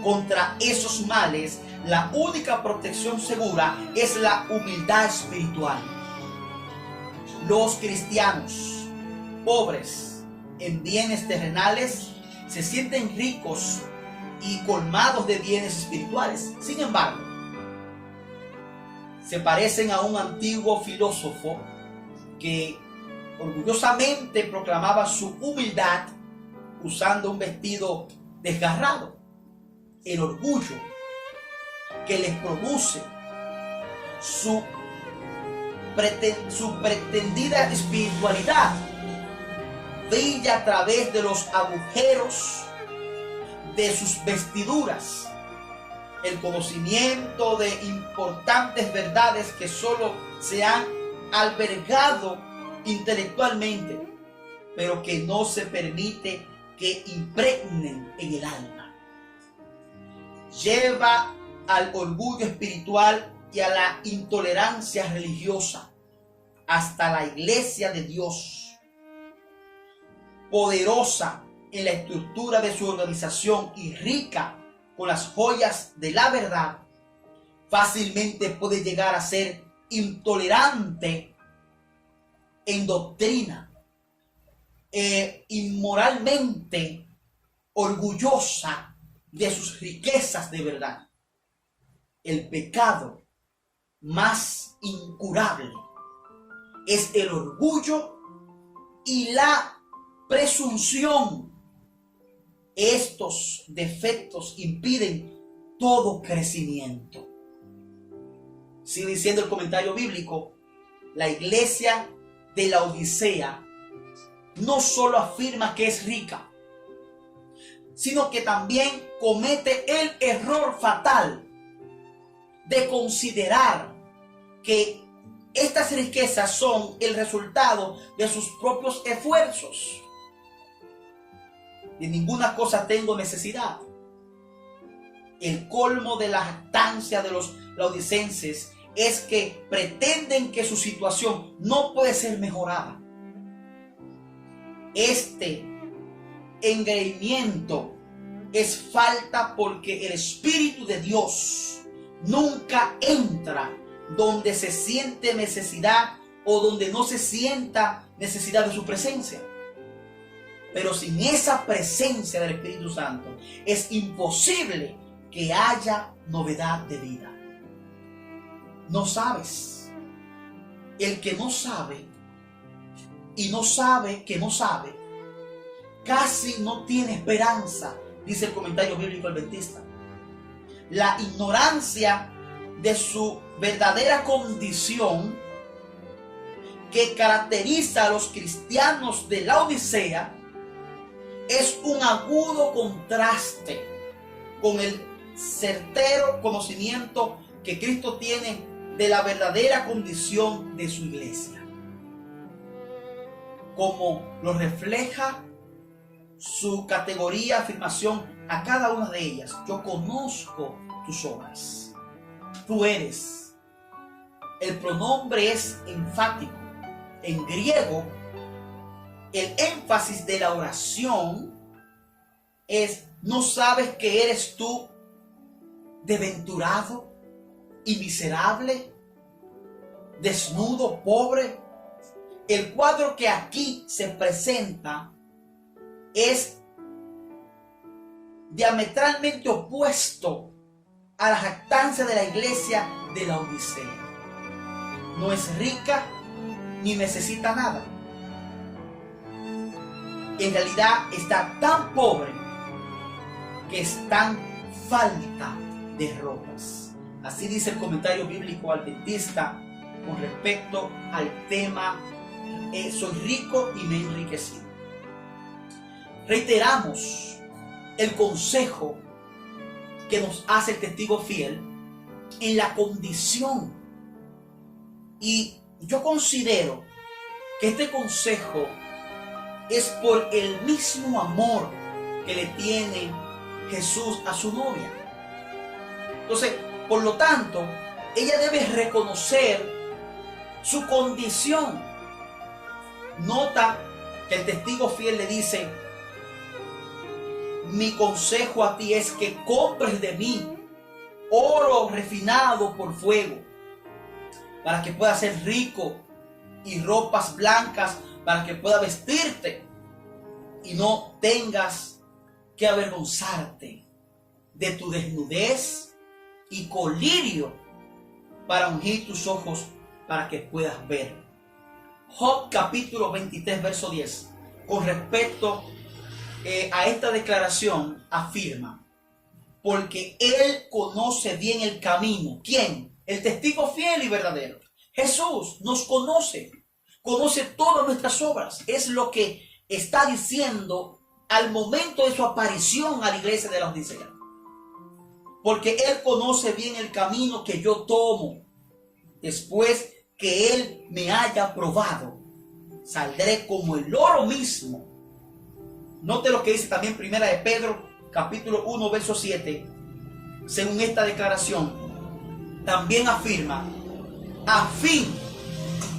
Contra esos males, la única protección segura es la humildad espiritual. Los cristianos pobres en bienes terrenales se sienten ricos y colmados de bienes espirituales. Sin embargo, se parecen a un antiguo filósofo que orgullosamente proclamaba su humildad usando un vestido desgarrado. El orgullo que les produce su pretendida espiritualidad brilla a través de los agujeros de sus vestiduras. El conocimiento de importantes verdades que solo se han albergado intelectualmente, pero que no se permite que impregnen en el alma. Lleva al orgullo espiritual y a la intolerancia religiosa hasta la iglesia de Dios, poderosa en la estructura de su organización y rica con las joyas de la verdad, fácilmente puede llegar a ser intolerante en doctrina e inmoralmente orgullosa de sus riquezas de verdad. El pecado más incurable es el orgullo y la presunción. Estos defectos impiden todo crecimiento. Sigue diciendo el comentario bíblico: la iglesia de la Odisea no solo afirma que es rica, sino que también comete el error fatal de considerar que estas riquezas son el resultado de sus propios esfuerzos. De ninguna cosa tengo necesidad. El colmo de la jactancia de los laodicenses es que pretenden que su situación no puede ser mejorada. Este engreimiento es falta porque el Espíritu de Dios nunca entra donde se siente necesidad o donde no se sienta necesidad de su presencia. Pero sin esa presencia del Espíritu Santo es imposible que haya novedad de vida. No sabes. El que no sabe y no sabe que no sabe, casi no tiene esperanza, dice el comentario bíblico adventista. La ignorancia de su verdadera condición que caracteriza a los cristianos de la Odisea es un agudo contraste con el certero conocimiento que Cristo tiene de la verdadera condición de su iglesia, como lo refleja su categoría afirmación a cada una de ellas: yo conozco tus obras. Tú eres. El pronombre es enfático. En griego, el énfasis de la oración es: ¿no sabes que eres tú desventurado y miserable, desnudo, pobre? El cuadro que aquí se presenta es diametralmente opuesto a la jactancia de la iglesia de la Odisea. No es rica ni necesita nada. En realidad está tan pobre que está en falta de ropas. Así dice el comentario bíblico adventista con respecto al tema soy rico y me he enriquecido. Reiteramos el consejo que nos hace el testigo fiel en la condición. Y yo considero que este consejo es por el mismo amor que le tiene Jesús a su novia. Entonces, por lo tanto, ella debe reconocer su condición. Nota que el testigo fiel le dice: mi consejo a ti es que compres de mí oro refinado por fuego, para que puedas ser rico, y ropas blancas para que puedas vestirte y no tengas que avergonzarte de tu desnudez, y colirio para ungir tus ojos para que puedas ver. Job capítulo 23 verso 10, con respecto a esta declaración, afirma: porque Él conoce bien el camino. ¿Quién? El testigo fiel y verdadero. Jesús nos conoce todas nuestras obras. Es lo que está diciendo al momento de su aparición a la iglesia de la Odisea. Porque Él conoce bien el camino que yo tomo. Después que Él me haya probado, saldré como el oro mismo. Note lo que dice también Primera de Pedro, capítulo 1, verso 7. Según esta declaración, también afirma: a fin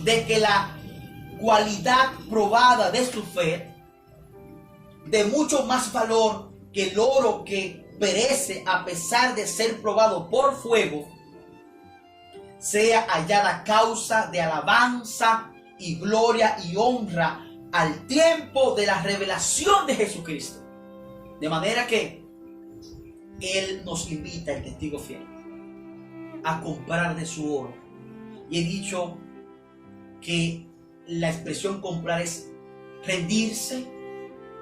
de que la cualidad probada de su fe, de mucho más valor que el oro que perece a pesar de ser probado por fuego, sea hallada causa de alabanza y gloria y honra al tiempo de la revelación de Jesucristo. De manera que Él nos invita, el testigo fiel, a comprar de su oro. Y he dicho que la expresión comprar es rendirse,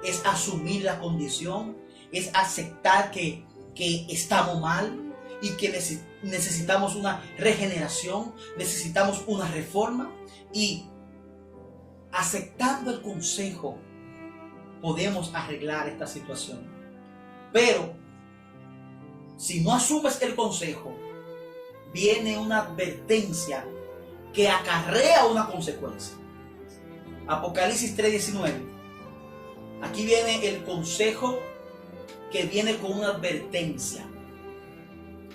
es asumir la condición, es aceptar que estamos mal y que necesitamos una regeneración, necesitamos una reforma. Y aceptando el consejo podemos arreglar esta situación. Pero si no asumes el consejo, viene una advertencia que acarrea una consecuencia. Apocalipsis 3:19. Aquí viene el consejo que viene con una advertencia.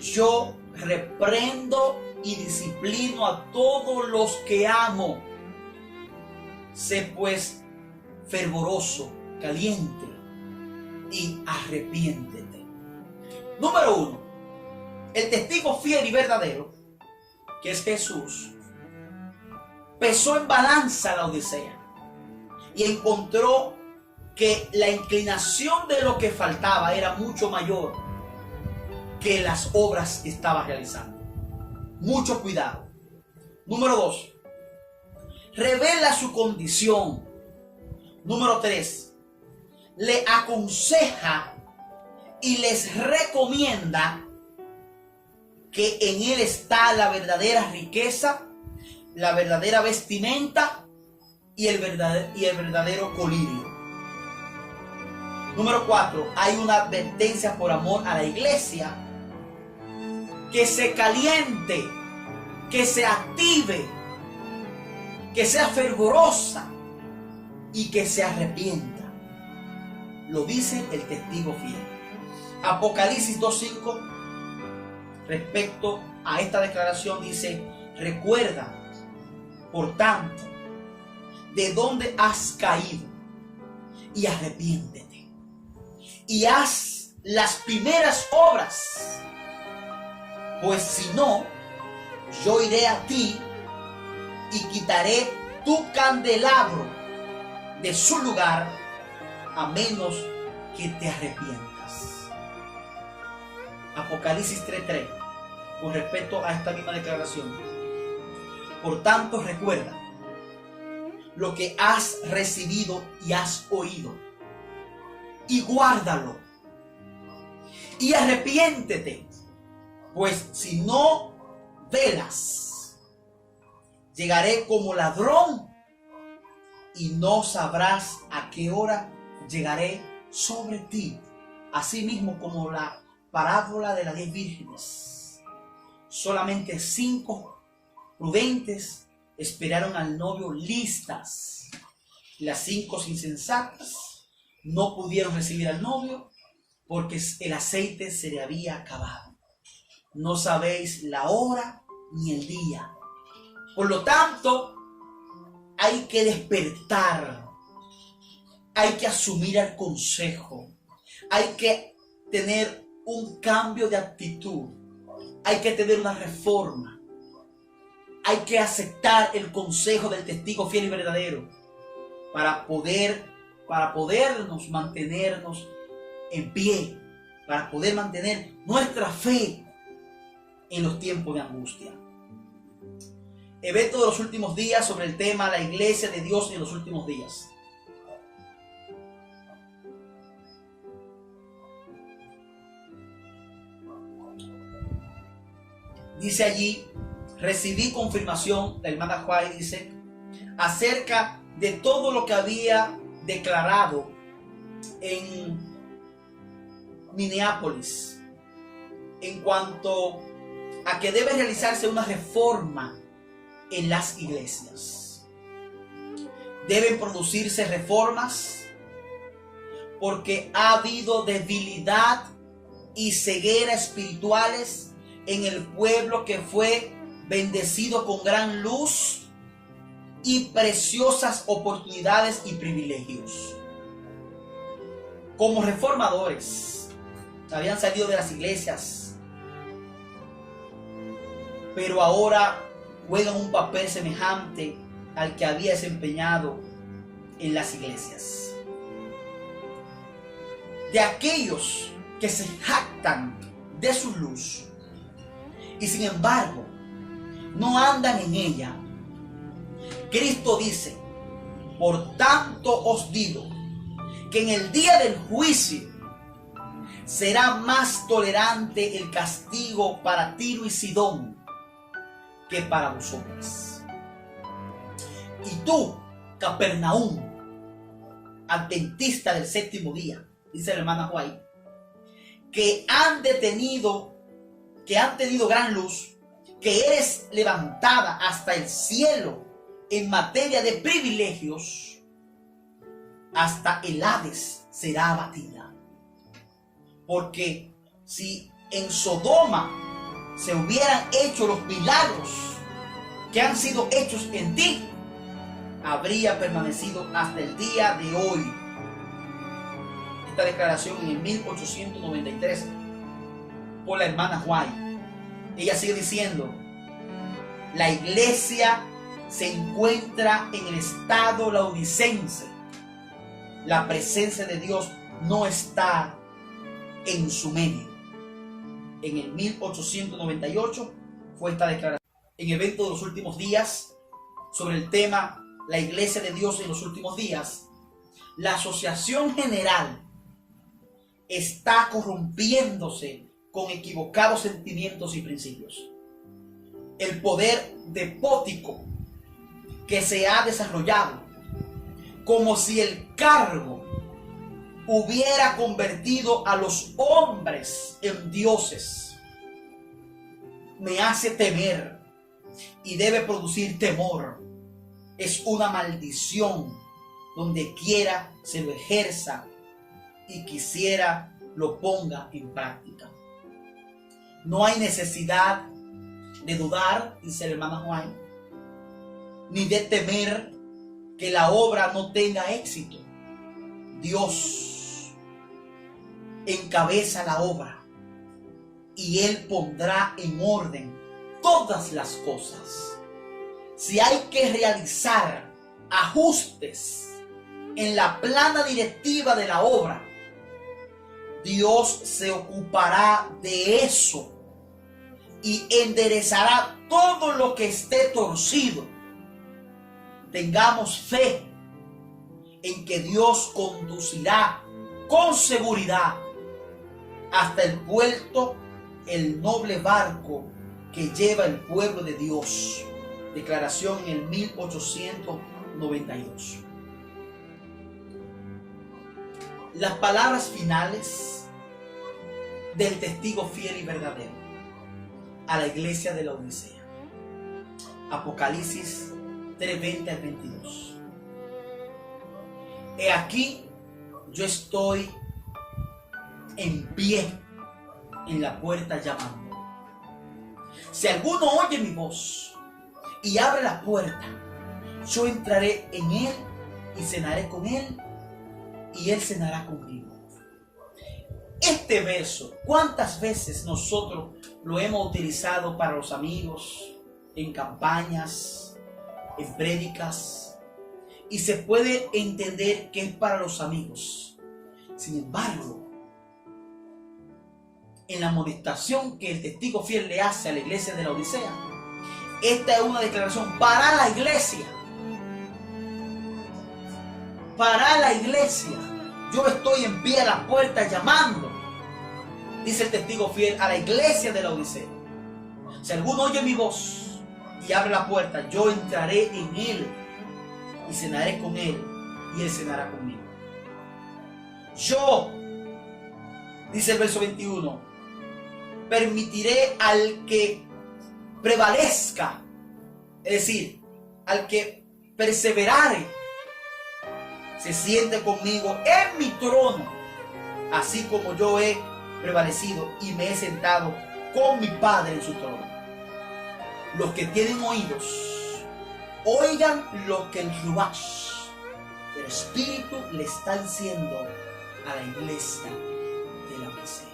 Yo reprendo y disciplino a todos los que amo. Sé pues fervoroso, caliente y arrepiéntete. Número 1. El testigo fiel y verdadero, que es Jesús, pesó en balanza la Odisea y encontró que la inclinación de lo que faltaba era mucho mayor que las obras que estaba realizando. Mucho cuidado. Número 2. Revela su condición. Número 3. Le aconseja y les recomienda que en Él está la verdadera riqueza, la verdadera vestimenta y el verdadero colirio. Número 4. Hay una advertencia por amor a la iglesia: que se caliente, que se active, que sea fervorosa y que se arrepienta. Lo dice el testigo fiel. Apocalipsis 2:5, respecto a esta declaración, dice: recuerda, por tanto, de dónde has caído y arrepiéntete y haz las primeras obras, pues si no, yo iré a ti y quitaré tu candelabro de su lugar, a menos que te arrepientas. Apocalipsis 3:3. con respecto a esta misma declaración. Por tanto, recuerda lo que has recibido y has oído, y guárdalo, y arrepiéntete, pues si no velas, llegaré como ladrón, y no sabrás a qué hora llegaré sobre ti. Así mismo como la parábola de las 10 vírgenes. Solamente 5 prudentes esperaron al novio listas. Las 5 insensatas no pudieron recibir al novio porque el aceite se le había acabado. No sabéis la hora ni el día. Por lo tanto, hay que despertar. Hay que asumir el consejo. Hay que tener un cambio de actitud. Hay que tener una reforma. Hay que aceptar el consejo del testigo fiel y verdadero para podernos mantenernos en pie, para poder mantener nuestra fe en los tiempos de angustia. Evento de los últimos días sobre el tema la iglesia de Dios en los últimos días. Dice allí, recibí confirmación, la hermana Juárez dice, acerca de todo lo que había declarado en Minneapolis en cuanto a que debe realizarse una reforma en las iglesias. Deben producirse reformas porque ha habido debilidad y ceguera espirituales en el pueblo que fue bendecido con gran luz y preciosas oportunidades y privilegios. Como reformadores, habían salido de las iglesias, pero ahora juegan un papel semejante al que había desempeñado en las iglesias. De aquellos que se jactan de su luz y sin embargo no andan en ella, Cristo dice, por tanto os digo que en el día del juicio será más tolerante el castigo para Tiro y Sidón que para vosotros. Y tú, Capernaum, adventista del séptimo día, dice la hermana White, que han tenido gran luz, que eres levantada hasta el cielo en materia de privilegios, hasta el Hades será abatida. Porque si en Sodoma se hubieran hecho los milagros que han sido hechos en ti, habría permanecido hasta el día de hoy. Esta declaración en el 1893 por la hermana White. Ella sigue diciendo, la iglesia se encuentra en el estado laodicense. La presencia de Dios no está en su medio. En el 1898 fue esta declaración. En evento de los últimos días, sobre el tema la iglesia de Dios en los últimos días, la Asociación General está corrompiéndose con equivocados sentimientos y principios. El poder despótico que se ha desarrollado, como si el cargo hubiera convertido a los hombres en dioses, me hace temer y debe producir temor. Es una maldición donde quiera se lo ejerza y quisiera lo ponga en práctica. No hay necesidad de dudar, dice la hermana Juan, ni de temer que la obra no tenga éxito. Dios encabeza la obra y Él pondrá en orden todas las cosas. Si hay que realizar ajustes en la plana directiva de la obra, Dios se ocupará de eso y enderezará todo lo que esté torcido. Tengamos fe en que Dios conducirá con seguridad hasta el puerto el noble barco que lleva el pueblo de Dios. Declaración en el 1892. Las palabras finales del testigo fiel y verdadero a la iglesia de la Odisea. Apocalipsis 3:20 al 22. He aquí, yo estoy en pie en la puerta llamando. Si alguno oye mi voz y abre la puerta, yo entraré en él y cenaré con él y él cenará conmigo. Este verso, ¿cuántas veces nosotros lo hemos utilizado para los amigos, en campañas, en prédicas? Y se puede entender que es para los amigos. Sin embargo, en la amonestación que el testigo fiel le hace a la iglesia de la Odisea, esta es una declaración para la iglesia. Para la iglesia. Yo estoy en pie a la puerta llamando, dice el testigo fiel a la iglesia de la Odisea. Si alguno oye mi voz y abre la puerta, yo entraré en él y cenaré con él y él cenará conmigo. Yo, dice el verso 21, permitiré al que prevalezca, es decir, al que perseverare, se siente conmigo en mi trono, así como yo he prevalecido y me he sentado con mi Padre en su trono. Los que tienen oídos, oigan lo que el Ruach, el Espíritu, le está diciendo a la iglesia de la Odisea.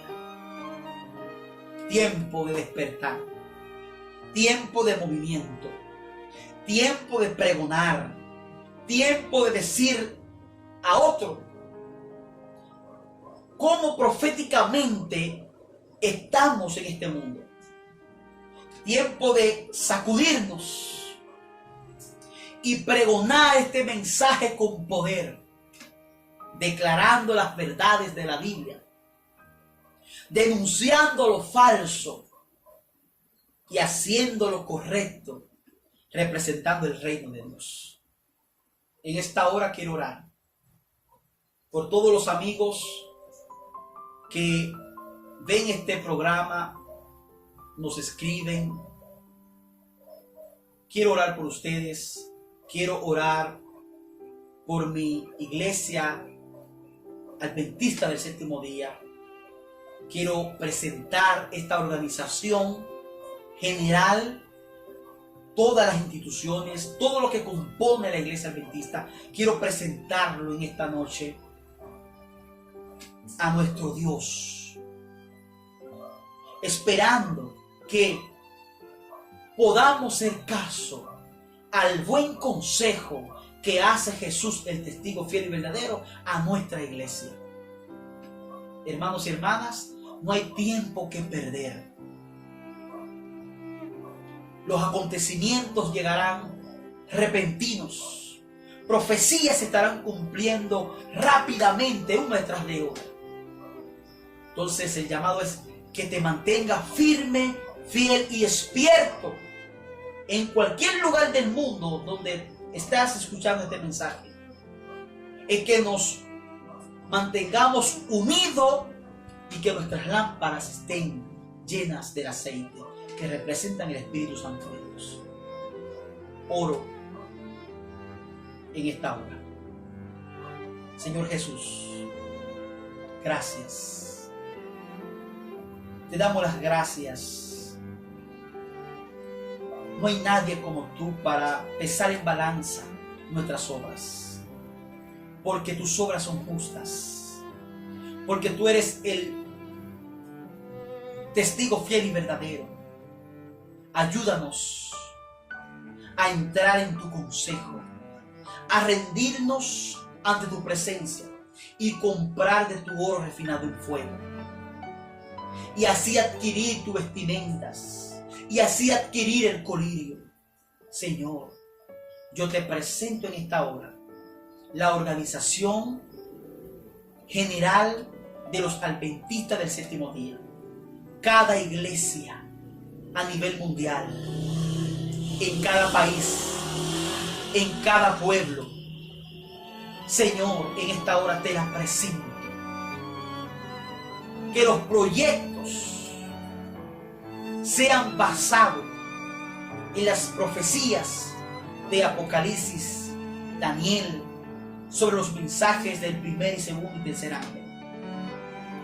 Tiempo de despertar, tiempo de movimiento, tiempo de pregonar, tiempo de decir a otro cómo proféticamente estamos en este mundo. Tiempo de sacudirnos y pregonar este mensaje con poder, declarando las verdades de la Biblia, denunciando lo falso y haciendo lo correcto, representando el reino de Dios. En esta hora quiero orar por todos los amigos que ven este programa, nos escriben. Quiero orar por ustedes, quiero orar por mi iglesia adventista del séptimo día. Quiero presentar esta organización general, todas las instituciones, todo lo que compone la iglesia adventista. Quiero presentarlo en esta noche a nuestro Dios, esperando que podamos hacer caso al buen consejo que hace Jesús, el testigo fiel y verdadero, a nuestra iglesia. Hermanos y hermanas, no hay tiempo que perder. Los acontecimientos llegarán repentinos. Profecías se estarán cumpliendo rápidamente, una detrás de otra. Entonces el llamado es que te mantengas firme, fiel y despierto en cualquier lugar del mundo donde estás escuchando este mensaje. Es que nos mantengamos unidos y que nuestras lámparas estén llenas del aceite que representan el Espíritu Santo de Dios. Oro en esta hora. Señor Jesús, gracias. Te damos las gracias. No hay nadie como tú para pesar en balanza nuestras obras, porque tus obras son justas, porque tú eres el testigo fiel y verdadero. Ayúdanos a entrar en tu consejo, a rendirnos ante tu presencia y comprar de tu oro refinado en fuego, y así adquirir tus vestimentas y así adquirir el colirio. Señor, yo te presento en esta hora la Organización General de los Adventistas del Séptimo Día. Cada iglesia a nivel mundial, en cada país, en cada pueblo. Señor, en esta hora te la presento. Que los proyectos sean basados en las profecías de Apocalipsis, Daniel, sobre los mensajes del primer y segundo y tercer ángel.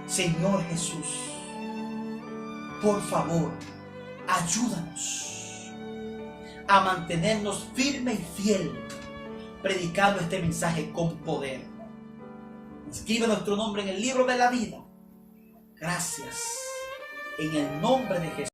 Señor Jesús, por favor, ayúdanos a mantenernos firme y fiel, predicando este mensaje con poder. Escribe nuestro nombre en el libro de la vida. Gracias, en el nombre de Jesús.